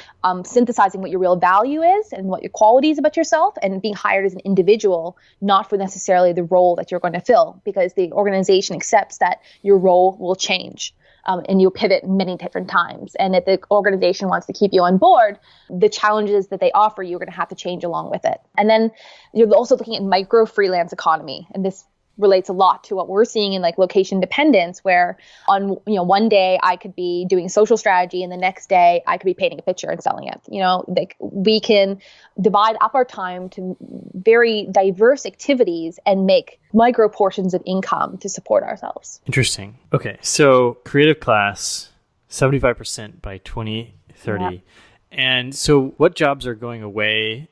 synthesizing what your real value is and what your qualities about yourself, and being hired as an individual, not for necessarily the role that you're going to fill, because the organization accepts that your role will change. And you'll pivot many different times. And if the organization wants to keep you on board, the challenges that they offer you are going to have to change along with it. And then you're also looking at micro freelance economy. And this relates a lot to what we're seeing in like location dependence, where on one day I could be doing social strategy and the next day I could be painting a picture and selling it. Like we can divide up our time to very diverse activities and make micro portions of income to support ourselves. Interesting. Okay, so creative class 75% by 2030. Yeah. And so what jobs are going away,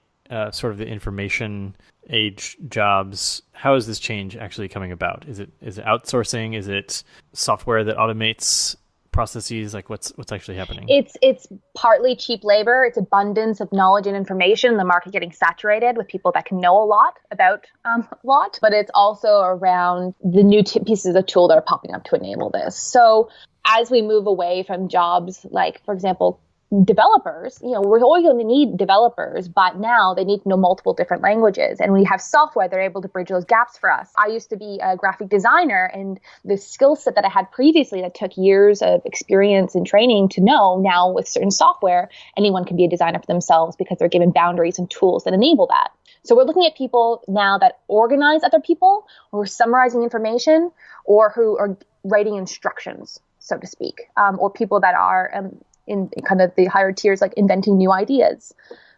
sort of the information age jobs? How is this change actually coming about? Is it outsourcing? Is it software that automates processes? Like what's actually happening? It's partly cheap labor. It's abundance of knowledge and information. The market getting saturated with people that can know a lot about a lot, but it's also around the new pieces of tool that are popping up to enable this. So as we move away from jobs like, for example, developers, we're always going to need developers, but now they need to know multiple different languages. And we have software that are able to bridge those gaps for us. I used to be a graphic designer, and the skill set that I had previously that took years of experience and training to know, now with certain software, anyone can be a designer for themselves because they're given boundaries and tools that enable that. So we're looking at people now that organize other people, who are summarizing information, or who are writing instructions, so to speak, or people that are in kind of the higher tiers, like inventing new ideas.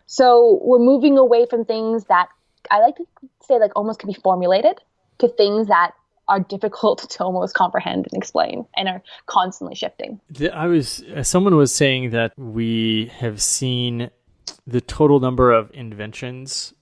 So we're moving away from things that I like to say like almost can be formulated to things that are difficult to almost comprehend and explain and are constantly shifting. Someone was saying that we have seen the total number of inventions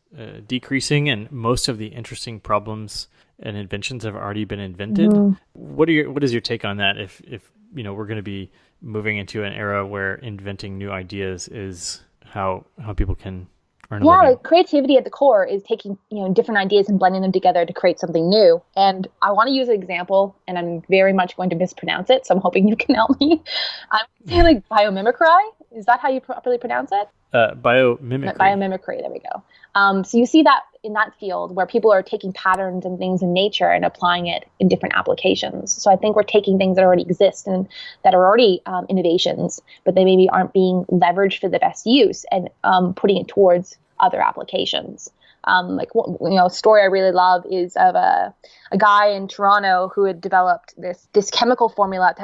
decreasing, and most of the interesting problems and inventions have already been invented. What is your take on that? If we're going to be moving into an era where inventing new ideas is how people can earn a living. Like creativity at the core is taking different ideas and blending them together to create something new. And I want to use an example, and I'm very much going to mispronounce it, so I'm hoping you can help me. I'm saying like biomimicry. Is that how you properly pronounce it? Biomimicry. Biomimicry. There we go. So you see that in that field where people are taking patterns and things in nature and applying it in different applications. So I think we're taking things that already exist and that are already innovations, but they maybe aren't being leveraged for the best use, and putting it towards other applications. Story I really love is of a guy in Toronto who had developed this chemical formula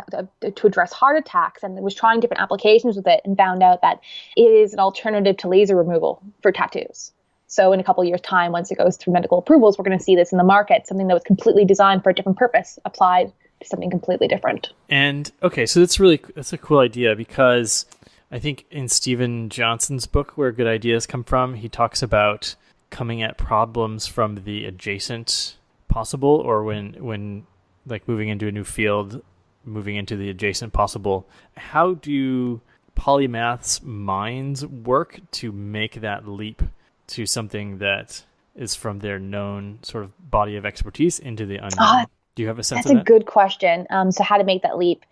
to address heart attacks, and was trying different applications with it, and found out that it is an alternative to laser removal for tattoos. So in a couple of years' time, once it goes through medical approvals, we're going to see this in the market, something that was completely designed for a different purpose, applied to something completely different. And okay, so that's a cool idea, because I think in Stephen Johnson's book, Where Good Ideas Come From, he talks about coming at problems from the adjacent possible, or when like moving into a new field, moving into the adjacent possible. How do Polymath's minds work to make that leap to something that is from their known sort of body of expertise into the unknown? Do you have a sense of that? That's a good question. So how to make that leap?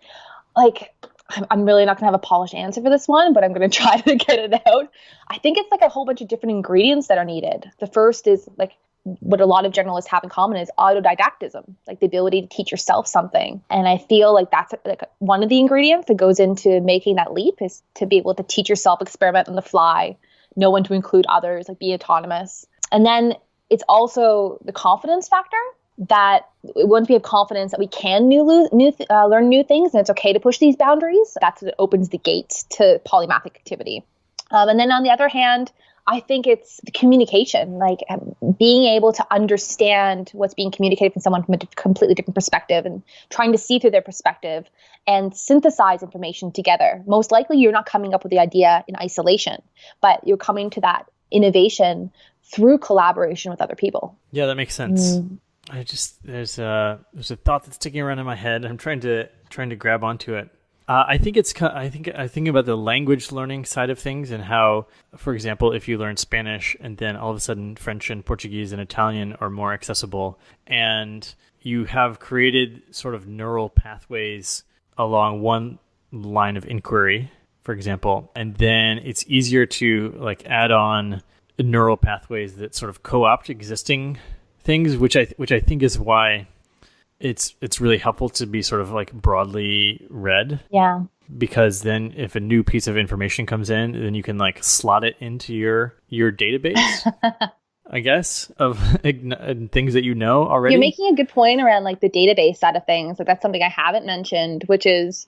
Like, I'm really not going to have a polished answer for this one, but I'm going to try to get it out. I think it's like a whole bunch of different ingredients that are needed. The first is like what a lot of generalists have in common is autodidactism, like the ability to teach yourself something. And I feel like that's like one of the ingredients that goes into making that leap, is to be able to teach yourself, experiment on the fly, know when to include others, like be autonomous. And then it's also the confidence factor, that once we have confidence that we can learn new things, and it's okay to push these boundaries, that's what opens the gates to polymathic activity. And then on the other hand, I think it's the communication, like being able to understand what's being communicated from someone from a completely different perspective, and trying to see through their perspective and synthesize information together. Most likely you're not coming up with the idea in isolation, but you're coming to that innovation through collaboration with other people. Yeah, that makes sense. There's a thought that's sticking around in my head. I'm trying to grab onto it. I think about the language learning side of things, and how, for example, if you learn Spanish and then all of a sudden French and Portuguese and Italian are more accessible, and you have created sort of neural pathways along one line of inquiry, for example, and then it's easier to like add on neural pathways that sort of co-opt existing things, which I think is why it's really helpful to be sort of like broadly read. Yeah. Because then if a new piece of information comes in, then you can like slot it into your database, I guess, of things that you know already. You're making a good point around like the database side of things. Like that's something I haven't mentioned, which is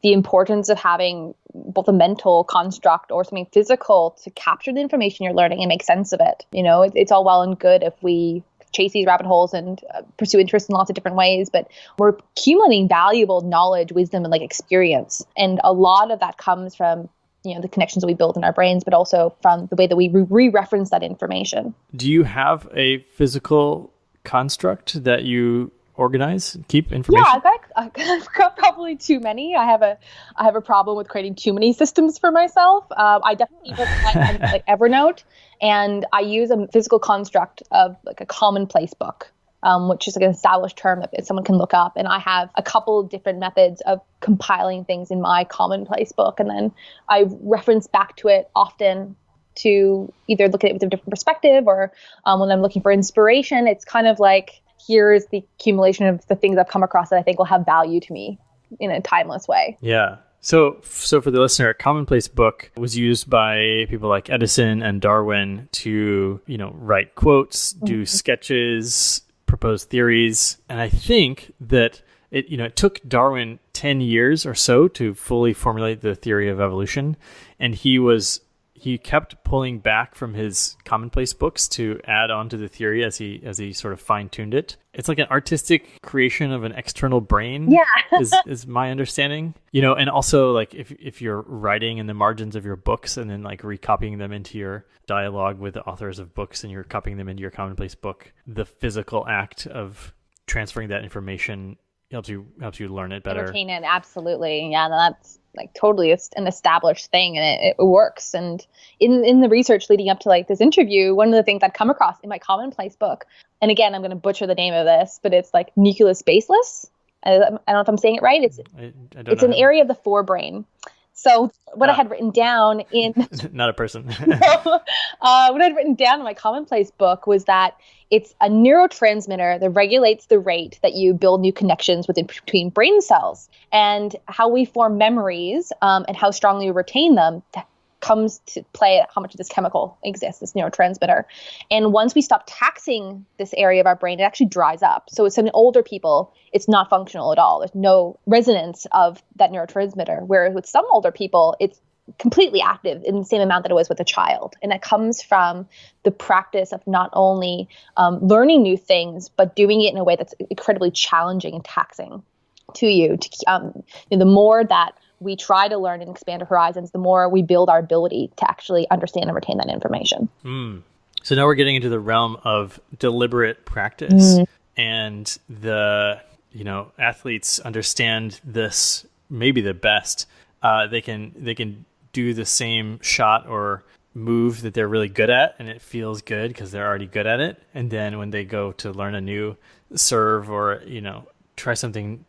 the importance of having both a mental construct or something physical to capture the information you're learning and make sense of it. You know, it's all well and good if we chase these rabbit holes and pursue interests in lots of different ways, but we're accumulating valuable knowledge, wisdom, and like experience. And a lot of that comes from, you know, the connections that we build in our brains, but also from the way that we re-reference that information. Do you have a physical construct that you organize, keep information? Yeah, I've got probably too many. I have a problem with creating too many systems for myself. I definitely use like Evernote, and I use a physical construct of like a commonplace book, which is like an established term that someone can look up. And I have a couple of different methods of compiling things in my commonplace book, and then I reference back to it often to either look at it with a different perspective, or when I'm looking for inspiration, it's kind of like, here's the accumulation of the things I've come across that I think will have value to me in a timeless way. Yeah. So for the listener, a commonplace book was used by people like Edison and Darwin to, you know, write quotes, do sketches, propose theories. And I think that it took Darwin 10 years or so to fully formulate the theory of evolution. And he kept pulling back from his commonplace books to add on to the theory as he sort of fine-tuned it. It's like an artistic creation of an external brain. Yeah. is my understanding. You know, and also like if you're writing in the margins of your books and then like recopying them into your dialogue with the authors of books, and you're copying them into your commonplace book, the physical act of transferring that information helps you learn it better. Retain it, absolutely. Yeah, that's like totally an established thing, and it works. And in the research leading up to like this interview, one of the things I'd come across in my commonplace book, and again, I'm going to butcher the name of this, but it's like nucleus baseless. I don't know if I'm saying it right. It's an area of the forebrain. So what I had written down in not a person. what I'd written down in my commonplace book was that it's a neurotransmitter that regulates the rate that you build new connections between brain cells, and how we form memories and how strongly we retain them comes to play how much of this chemical exists, this neurotransmitter. And once we stop taxing this area of our brain, it actually dries up. So in older people, it's not functional at all. There's no resonance of that neurotransmitter. Whereas with some older people, it's completely active in the same amount that it was with a child. And that comes from the practice of not only learning new things, but doing it in a way that's incredibly challenging and taxing to you. The more that we try to learn and expand our horizons, the more we build our ability to actually understand and retain that information. So now we're getting into the realm of deliberate practice, and the athletes understand this maybe the best. They can do the same shot or move that they're really good at, and it feels good because they're already good at it. And then when they go to learn a new serve or try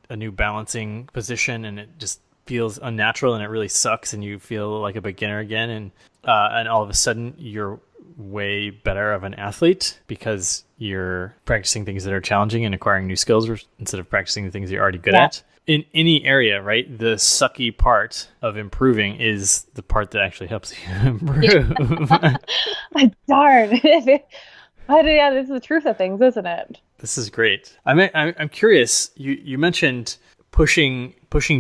a new balancing position, and it just feels unnatural and it really sucks, and you feel like a beginner again, and all of a sudden you're way better of an athlete because you're practicing things that are challenging and acquiring new skills instead of practicing the things you're already good at. In any area, right? The sucky part of improving is the part that actually helps you improve. Darn. Yeah, this is the truth of things, isn't it? This is great. I'm curious. You mentioned pushing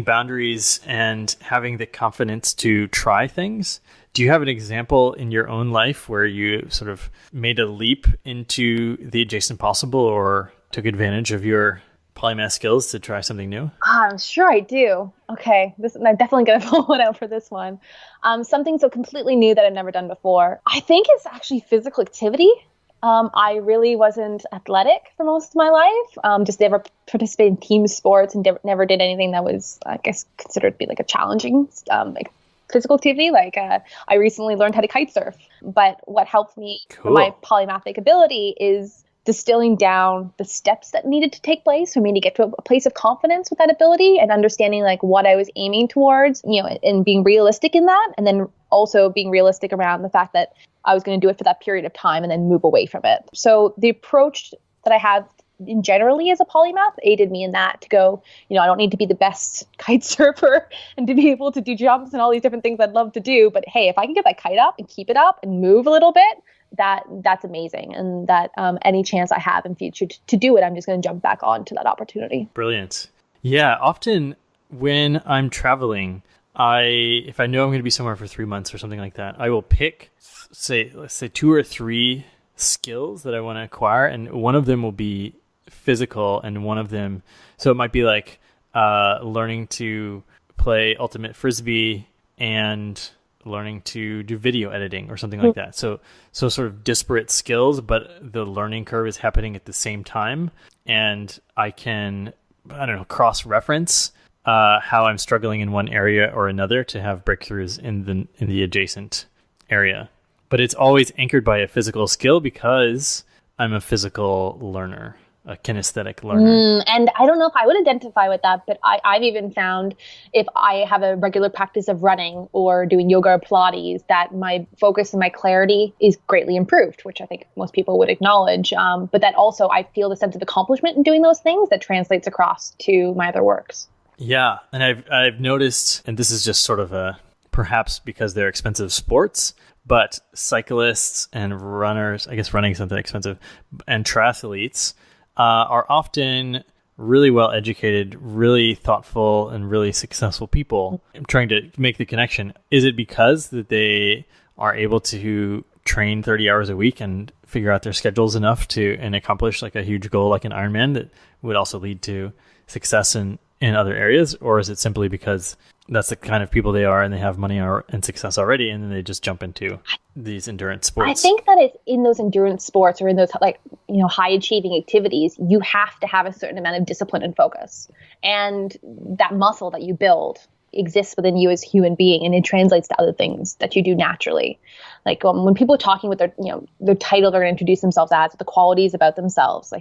boundaries and having the confidence to try things. Do you have an example in your own life where you sort of made a leap into the adjacent possible or took advantage of your Polymath skills to try something new? I'm sure I do. Okay, I'm definitely going to pull one out for this one. Something so completely new that I've never done before. I think it's actually physical activity. I really wasn't athletic for most of my life. Just never participated in team sports and never did anything that was, I guess, considered to be like a challenging physical activity. I recently learned how to kite surf. But what helped me for my polymathic ability is distilling down the steps that needed to take place for me to get to a place of confidence with that ability and understanding what I was aiming towards, and being realistic in that. And then also being realistic around the fact that I was going to do it for that period of time and then move away from it. So the approach that I have generally as a polymath aided me in that to go, I don't need to be the best kite surfer and to be able to do jumps and all these different things I'd love to do. But hey, if I can get that kite up and keep it up and move a little bit, that's amazing. And that any chance I have in future to do it, I'm just going to jump back onto that opportunity. Brilliant. Yeah. Often when I'm traveling, if I know I'm going to be somewhere for 3 months or something like that, I will pick, let's say 2 or 3 skills that I want to acquire. And one of them will be physical, and one of them, so it might be learning to play ultimate frisbee and learning to do video editing or something like that. So sort of disparate skills, but the learning curve is happening at the same time. And I can, cross-reference how I'm struggling in one area or another to have breakthroughs in the adjacent area. But it's always anchored by a physical skill because I'm a physical learner, a kinesthetic learner. And I don't know if I would identify with that, but I've even found if I have a regular practice of running or doing yoga or Pilates, that my focus and my clarity is greatly improved, which I think most people would acknowledge. But that also I feel the sense of accomplishment in doing those things that translates across to my other works. Yeah. And I've noticed, and this is just sort of perhaps because they're expensive sports, but cyclists and runners, I guess running is something expensive, and triathletes are often really well educated, really thoughtful, and really successful people. I'm trying to make the connection. Is it because that they are able to train 30 hours a week and figure out their schedules enough and accomplish a huge goal like an Ironman that would also lead to success in other areas? Or is it simply because that's the kind of people they are and they have money and success already, and then they just jump into these endurance sports? I think that it's in those endurance sports or in those high achieving activities, you have to have a certain amount of discipline and focus. And that muscle that you build exists within you as a human being, and it translates to other things that you do naturally. When people are talking with their title they're going to introduce themselves as, the qualities about themselves,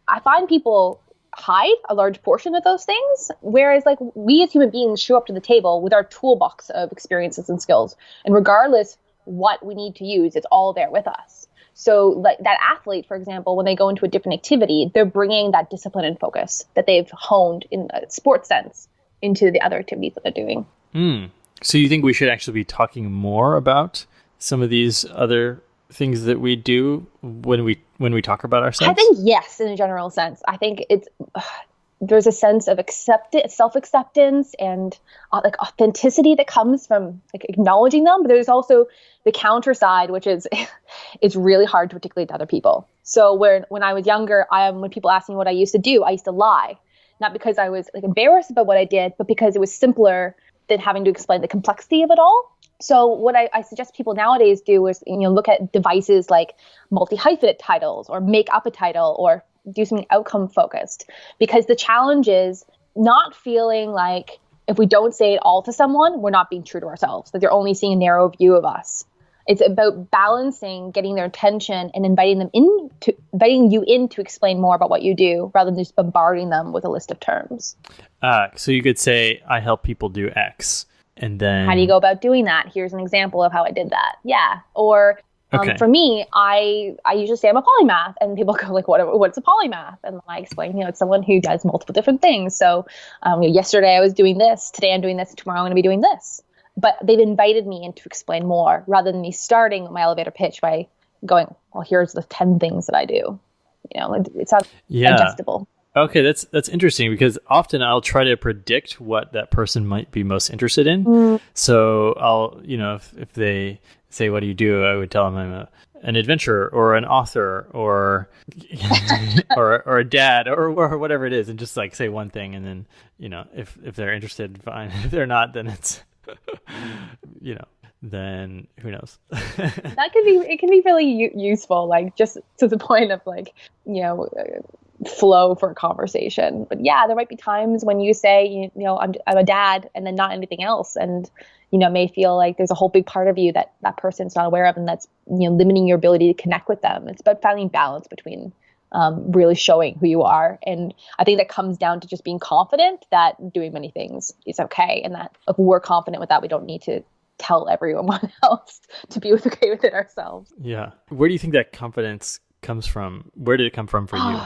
I find people hide a large portion of those things, whereas we as human beings show up to the table with our toolbox of experiences and skills, and regardless what we need to use, it's all there with us. So that athlete, for example, when they go into a different activity, they're bringing that discipline and focus that they've honed in a sports sense into the other activities that they're doing. So you think we should actually be talking more about some of these other things that we do when we talk about ourselves? I think yes, in a general sense. I think it's there's a sense of self-acceptance and like authenticity that comes from like acknowledging them. But there's also the counter side, which is it's really hard to articulate to other people. So when I was younger, when people asked me what I used to do, I used to lie, not because I was like embarrassed about what I did, but because it was simpler than having to explain the complexity of it all. So what I suggest people nowadays do is, look at devices like multi-hyphenate titles or make up a title or do something outcome focused, because the challenge is not feeling like if we don't say it all to someone, we're not being true to ourselves, that they're only seeing a narrow view of us. It's about balancing, getting their attention and inviting you in to explain more about what you do rather than just bombarding them with a list of terms. So you could say, I help people do X. And then how do you go about doing that? Here's an example of how I did that. Yeah. Or for me, I usually say I'm a polymath, and people go like, what's a polymath? And I explain, it's someone who does multiple different things. So yesterday I was doing this, today I'm doing this, tomorrow I'm going to be doing this. But they've invited me in to explain more rather than me starting my elevator pitch by going, well, here's the 10 things that I do. It's not digestible. Okay, that's interesting, because often I'll try to predict what that person might be most interested in. So I'll, if they say, what do you do? I would tell them I'm an adventurer or an author or or a dad or whatever it is, and just like say one thing, and then if they're interested, fine. If they're not, then it's then who knows? It can be really useful, like just to the point of like flow for a conversation. But yeah, there might be times when you say, I'm a dad, and then not anything else, and may feel like there's a whole big part of you that person's not aware of, and that's limiting your ability to connect with them. It's about finding balance between really showing who you are, and I think that comes down to just being confident that doing many things is okay, and that if we're confident with that, we don't need to tell everyone else to be okay with it ourselves. Yeah. Where do you think that confidence comes from? Where did it come from for you?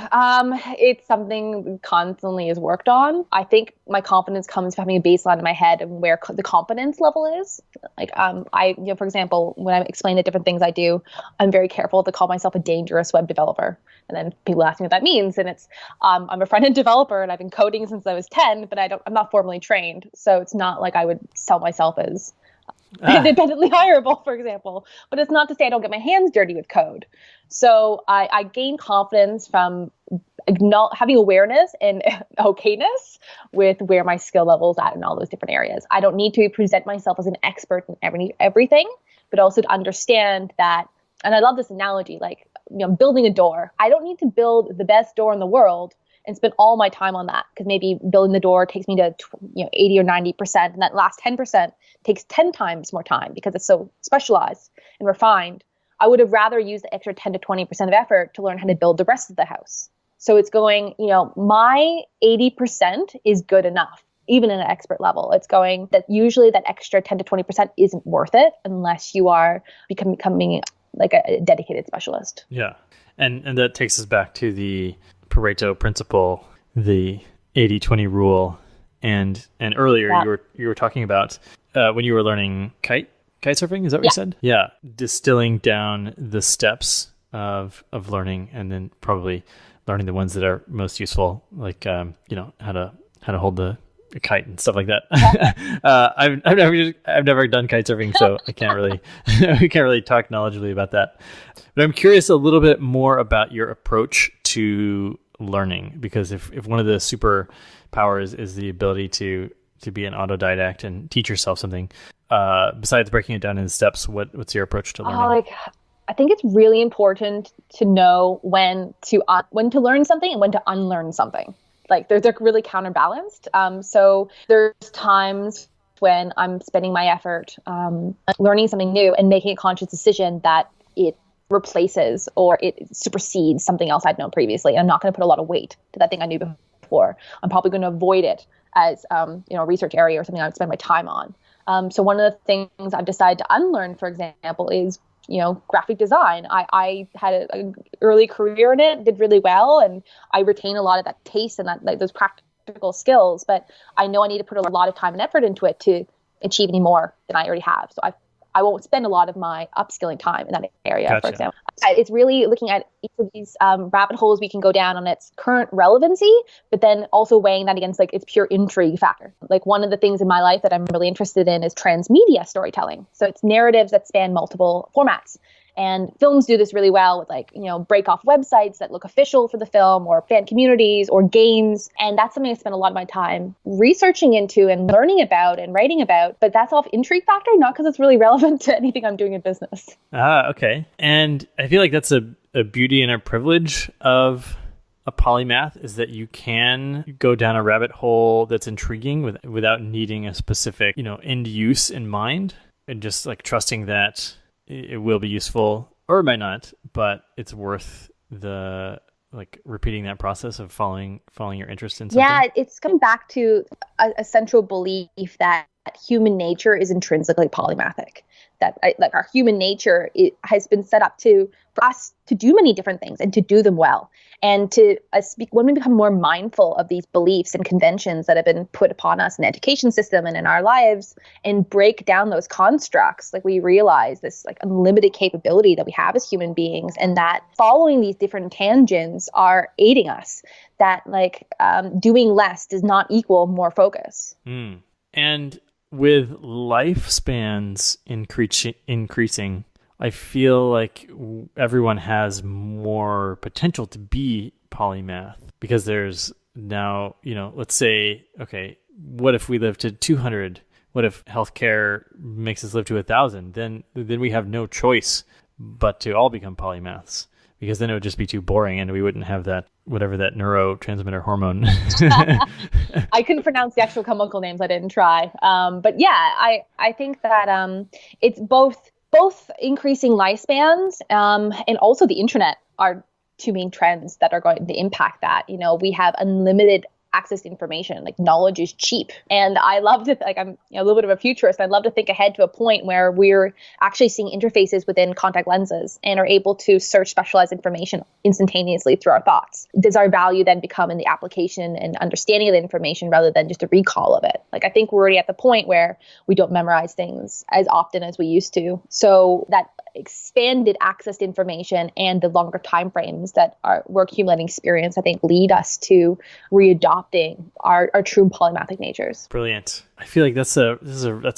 It's something constantly is worked on. I think my confidence comes from having a baseline in my head of where the competence level is. Like, for example, when I explain the different things I do, I'm very careful to call myself a dangerous web developer. And then people ask me what that means, and it's I'm a front-end developer, and I've been coding since I was 10, but I'm not formally trained, so it's not like I would sell myself as independently hireable, for example. But it's not to say I don't get my hands dirty with code. So I gain confidence from having awareness and okayness with where my skill level is at in all those different areas. I don't need to present myself as an expert in everything, but also to understand that. And I love this analogy, like building a door. I don't need to build the best door in the world and spend all my time on that, because maybe building the door takes me to 80 or 90%, and that last 10% takes 10 times more time because it's so specialized and refined. I would have rather used the extra 10 to 20% of effort to learn how to build the rest of the house. So it's going, my 80% is good enough, even in an expert level. It's going that usually that extra 10 to 20% isn't worth it unless you are becoming like a dedicated specialist. Yeah. And that takes us back to the Pareto principle, the 80-20 rule. And earlier you were talking about when you were learning kite surfing, is that what you said? Yeah. Distilling down the steps of learning, and then probably learning the ones that are most useful, like how to hold a kite and stuff like that. I've never done kite surfing, so I can't really talk knowledgeably about that. But I'm curious a little bit more about your approach to learning, because if one of the superpowers is the ability to be an autodidact and teach yourself something, besides breaking it down into steps, what's your approach to learning? I think it's really important to know when to learn something and when to unlearn something. Like they're really counterbalanced. So there's times when I'm spending my effort learning something new and making a conscious decision that it replaces or it supersedes something else I'd known previously. And I'm not going to put a lot of weight to that thing I knew before. I'm probably going to avoid it as a research area or something I would spend my time on. So one of the things I've decided to unlearn, for example, is graphic design. I had an early career in it, did really well, and I retain a lot of that taste and that those practical skills. But I know I need to put a lot of time and effort into it to achieve any more than I already have. So I won't spend a lot of my upskilling time in that area, Gotcha. for example. It's really looking at each of these rabbit holes we can go down on its current relevancy, but then also weighing that against like its pure intrigue factor. Like one of the things in my life that I'm really interested in is transmedia storytelling. So it's narratives that span multiple formats. And films do this really well with like, break off websites that look official for the film or fan communities or games. And that's something I spend a lot of my time researching into and learning about and writing about. But that's off intrigue factor, not because it's really relevant to anything I'm doing in business. Okay. And I feel like that's a beauty and a privilege of a polymath, is that you can go down a rabbit hole that's intriguing without needing a specific, end use in mind, and just like trusting that it will be useful, or it might not, but it's worth the repeating that process of following your interest in something. Yeah, it's coming back to a central belief that human nature is intrinsically polymathic. That our human nature has been set up for us to do many different things and to do them well. And when we become more mindful of these beliefs and conventions that have been put upon us in the education system and in our lives, and break down those constructs, like we realize this like unlimited capability that we have as human beings, and that following these different tangents are aiding us. That doing less does not equal more focus. And with lifespans increasing, I feel like everyone has more potential to be polymath, because there's now, let's say, okay, what if we live to 200? What if healthcare makes us live to 1,000? Then we have no choice but to all become polymaths, because then it would just be too boring and we wouldn't have that, whatever that neurotransmitter hormone. I couldn't pronounce the actual chemical names. I didn't try. But yeah, I think that it's both increasing lifespans and also the internet are two main trends that are going to impact that. We have unlimited access to information. Like knowledge is cheap. And I love to, I'm a little bit of a futurist. I'd love to think ahead to a point where we're actually seeing interfaces within contact lenses and are able to search specialized information instantaneously through our thoughts. Does our value then become in the application and understanding of the information rather than just a recall of it? I think we're already at the point where we don't memorize things as often as we used to. So that expanded access to information and the longer time frames that we're accumulating experience, I think, lead us to readopting our true polymathic natures. Brilliant. I feel like that's a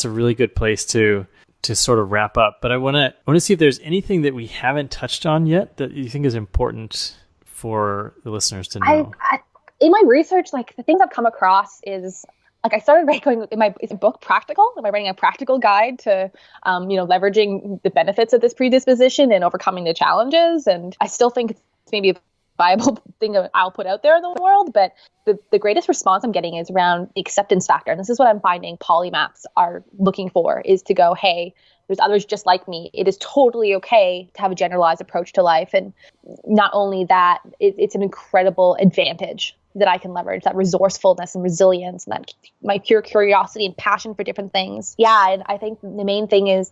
really good place to sort of wrap up. But I want to see if there's anything that we haven't touched on yet that you think is important for the listeners to know. In my research, the things I've come across is, I started going in my book Practical. Am I writing a practical guide to, leveraging the benefits of this predisposition and overcoming the challenges? And I still think it's maybe a viable thing that I'll put out there in the world. But the greatest response I'm getting is around the acceptance factor. And this is what I'm finding polymaths are looking for, is to go, hey, there's others just like me. It is totally okay to have a generalized approach to life. And not only that, it's an incredible advantage that I can leverage, that resourcefulness and resilience, and that my pure curiosity and passion for different things. Yeah, and I think the main thing is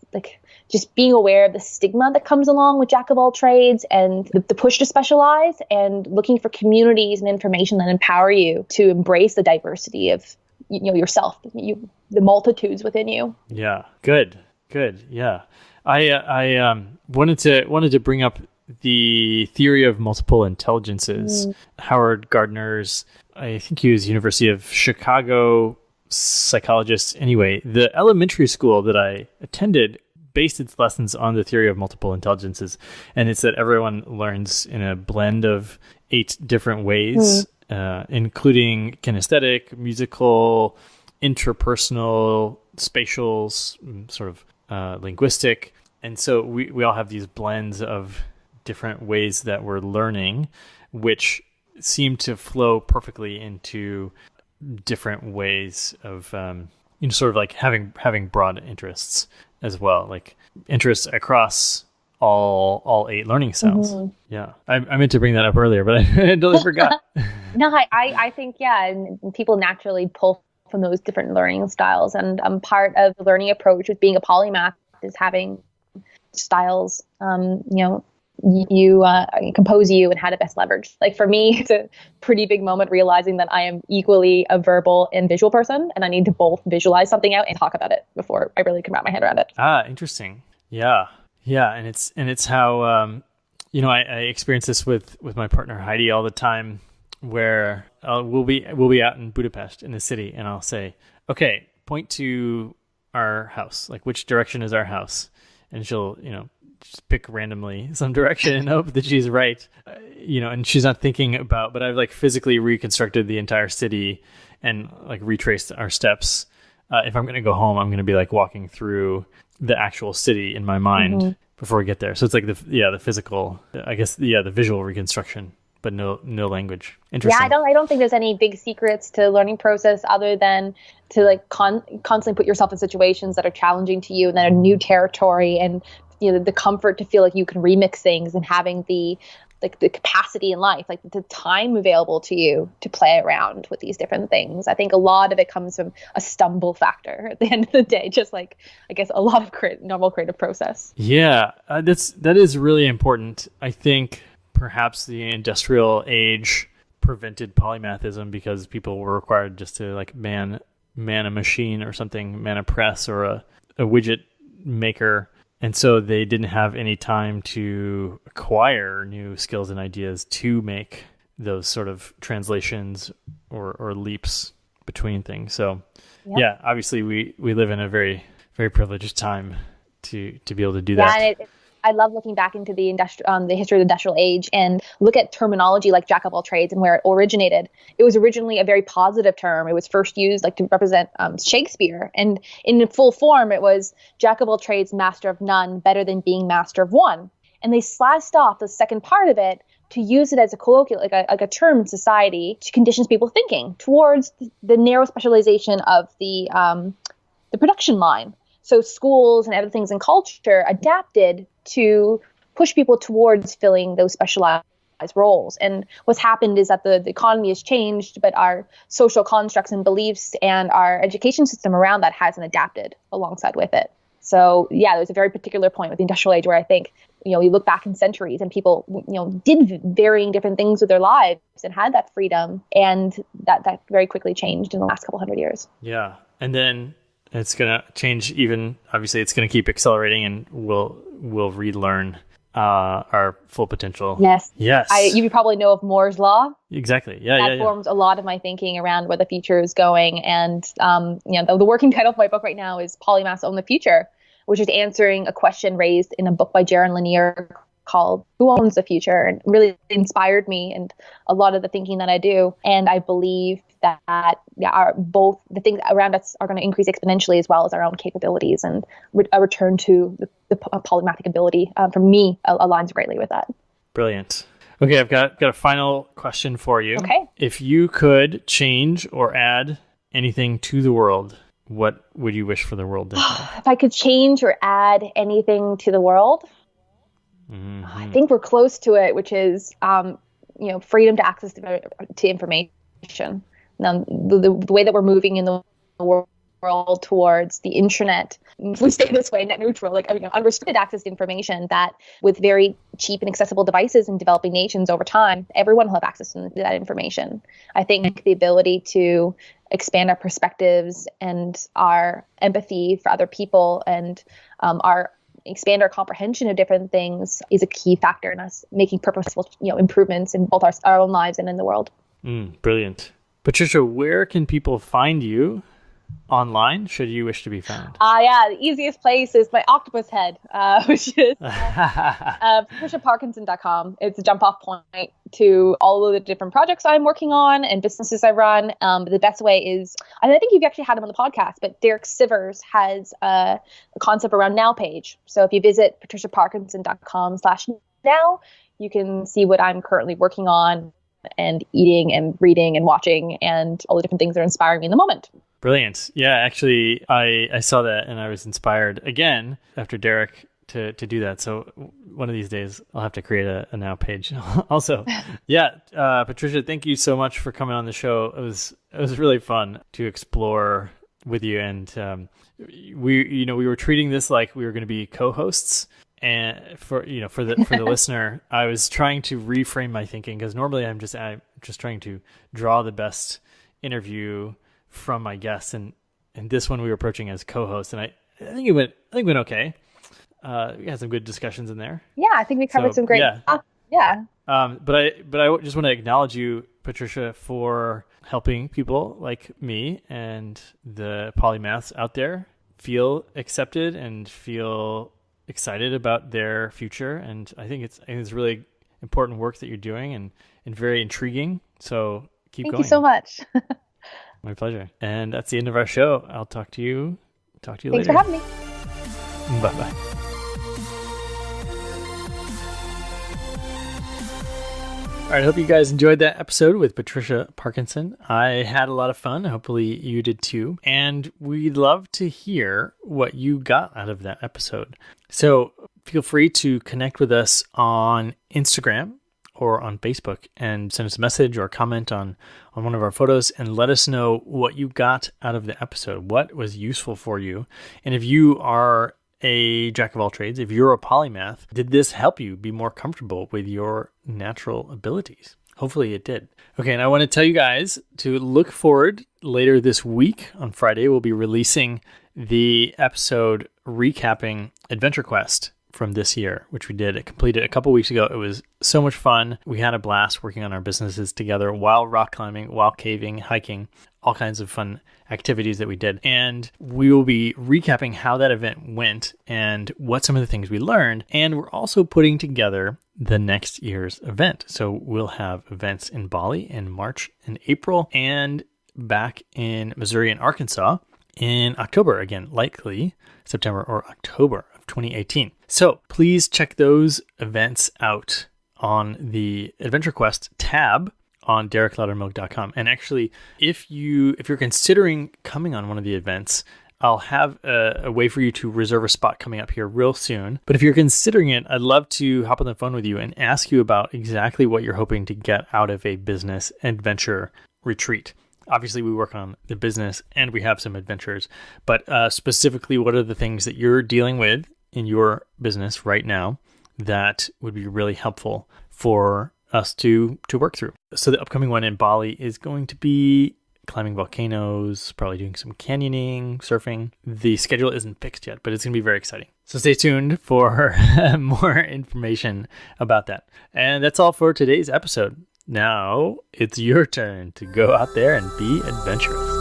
just being aware of the stigma that comes along with jack of all trades and the push to specialize, and looking for communities and information that empower you to embrace the diversity of yourself, the multitudes within you. Yeah, good. Yeah, I wanted to bring up the theory of multiple intelligences. Howard Gardner's, I think he was University of Chicago psychologist. Anyway, the elementary school that I attended based its lessons on the theory of multiple intelligences. And it's that everyone learns in a blend of 8 different ways, including kinesthetic, musical, interpersonal, spatial, sort of linguistic. And so we all have these blends of different ways that we're learning, which seem to flow perfectly into different ways of, sort of like having broad interests as well, like interests across all 8 learning styles. Yeah, I meant to bring that up earlier, but I totally forgot. No, I think, and people naturally pull from those different learning styles, and part of the learning approach with being a polymath is having styles, compose you and how to best leverage. Like for me, it's a pretty big moment realizing that I am equally a verbal and visual person, and I need to both visualize something out and talk about it before I really can wrap my head around it. Interesting. Yeah. And it's how, I experience this with my partner Heidi all the time, where we'll be out in Budapest in the city, and I'll say, okay, point to our house, like which direction is our house? And she'll, just pick randomly some direction and hope that she's right, and she's not thinking about, but I've like physically reconstructed the entire city and like retraced our steps. If I'm going to go home, I'm going to be like walking through the actual city in my mind before we get there. So it's like the physical, I guess, the visual reconstruction, but no language. Interesting. Yeah, I don't think there's any big secrets to learning process other than to like constantly put yourself in situations that are challenging to you and that are new territory, and the comfort to feel like you can remix things, and having the capacity in life, like the time available to you to play around with these different things. I think a lot of it comes from a stumble factor at the end of the day, just like, I guess, a lot of normal creative process. Yeah, that is really important. I think perhaps the industrial age prevented polymathism because people were required just to like man a machine or something, man a press or a widget maker. And so they didn't have any time to acquire new skills and ideas to make those sort of translations or leaps between things. So yeah, obviously we live in a very, very privileged time to be able to do that. And I love looking back into the history of the industrial age and look at terminology like jack of all trades and where it originated. It was originally a very positive term. It was first used like to represent Shakespeare, and in full form, it was jack of all trades, master of none, better than being master of one. And they sliced off the second part of it to use it as a colloquial, like a term in society to conditions people thinking towards the narrow specialization of the production line. So schools and other things in culture adapted to push people towards filling those specialized roles. And what's happened is that the economy has changed, but our social constructs and beliefs and our education system around that hasn't adapted alongside with it. So yeah, there's a very particular point with the industrial age where I think, you look back in centuries and people, did varying different things with their lives and had that freedom. And that very quickly changed in the last couple hundred years. Yeah. And then it's going to change even, obviously it's going to keep accelerating, and we'll relearn our full potential. Yes. You probably know of Moore's Law. Exactly. That forms a lot of my thinking around where the future is going. And, the working title of my book right now is Polymath's Own the Future, which is answering a question raised in a book by Jaron Lanier called Who Owns the Future, and really inspired me and a lot of the thinking that I do. And I believe that both the things around us are going to increase exponentially, as well as our own capabilities, and a return to the polymathic ability for me aligns greatly with that. Brilliant. Okay, I've got a final question for you. Okay. If you could change or add anything to the world, what would you wish for the world to have? If I could change or add anything to the world, I think we're close to it, which is freedom to access to information. Now, the way that we're moving in the world towards the internet, if we stay this way, net neutral, unrestricted access to information, that with very cheap and accessible devices in developing nations over time, everyone will have access to that information. I think the ability to expand our perspectives and our empathy for other people and expand our comprehension of different things is a key factor in us making purposeful improvements in both our own lives and in the world. Brilliant. Patricia, where can people find you online should you wish to be found? The easiest place is my octopus head, which is patriciaparkinson.com. It's a jump off point to all of the different projects I'm working on and businesses I run. But the best way is, and I think you've actually had him on the podcast, but Derek Sivers has a concept around Now page. So if you visit patriciaparkinson.com/now, you can see what I'm currently working on and eating and reading and watching and all the different things that are inspiring me in the moment. Brilliant. Yeah, actually, I saw that and I was inspired again after Derek to do that. So one of these days I'll have to create a Now page also. Yeah. Patricia, thank you so much for coming on the show. It was really fun to explore with you. And we were treating this like we were going to be co-hosts, And for the listener, I was trying to reframe my thinking, because normally I'm just trying to draw the best interview from my guests, and this one we were approaching as co-host, and I think it went okay. We had some good discussions in there. Yeah, I think we covered some great stuff. Yeah. But I just want to acknowledge you, Patricia, for helping people like me and the polymaths out there feel accepted and feel excited about their future. And I think it's really important work that you're doing, and very intriguing. So keep going. Thank you so much. My pleasure. And that's the end of our show. I'll talk to you later. Thanks for having me. Bye-bye. All right, I hope you guys enjoyed that episode with Patricia Parkinson. I had a lot of fun. Hopefully you did too. And we'd love to hear what you got out of that episode. So feel free to connect with us on Instagram or on Facebook and send us a message or comment on one of our photos and let us know what you got out of the episode, what was useful for you. And if you are a jack of all trades, if you're a polymath, did this help you be more comfortable with your natural abilities? Hopefully it did. Okay, and I want to tell you guys to look forward later this week. On Friday, we'll be releasing the episode recapping Adventure Quest from this year, which we completed a couple weeks ago. It was so much fun. We had a blast working on our businesses together while rock climbing, while caving, hiking, all kinds of fun activities that we did. And we will be recapping how that event went and what some of the things we learned. And we're also putting together the next year's event. So we'll have events in Bali in March and April, and back in Missouri and Arkansas in October, again, likely September or October of 2018. So please check those events out on the Adventure Quest tab on DerekLaudermilk.com. And actually, if you're considering coming on one of the events, I'll have a way for you to reserve a spot coming up here real soon. But if you're considering it, I'd love to hop on the phone with you and ask you about exactly what you're hoping to get out of a business adventure retreat. Obviously, we work on the business and we have some adventures, but specifically, what are the things that you're dealing with in your business right now that would be really helpful for us to work through? So the upcoming one in Bali is going to be climbing volcanoes, probably doing some canyoning, surfing. The schedule isn't fixed yet, but it's going to be very exciting. So stay tuned for more information about that. And that's all for today's episode. Now it's your turn to go out there and be adventurous.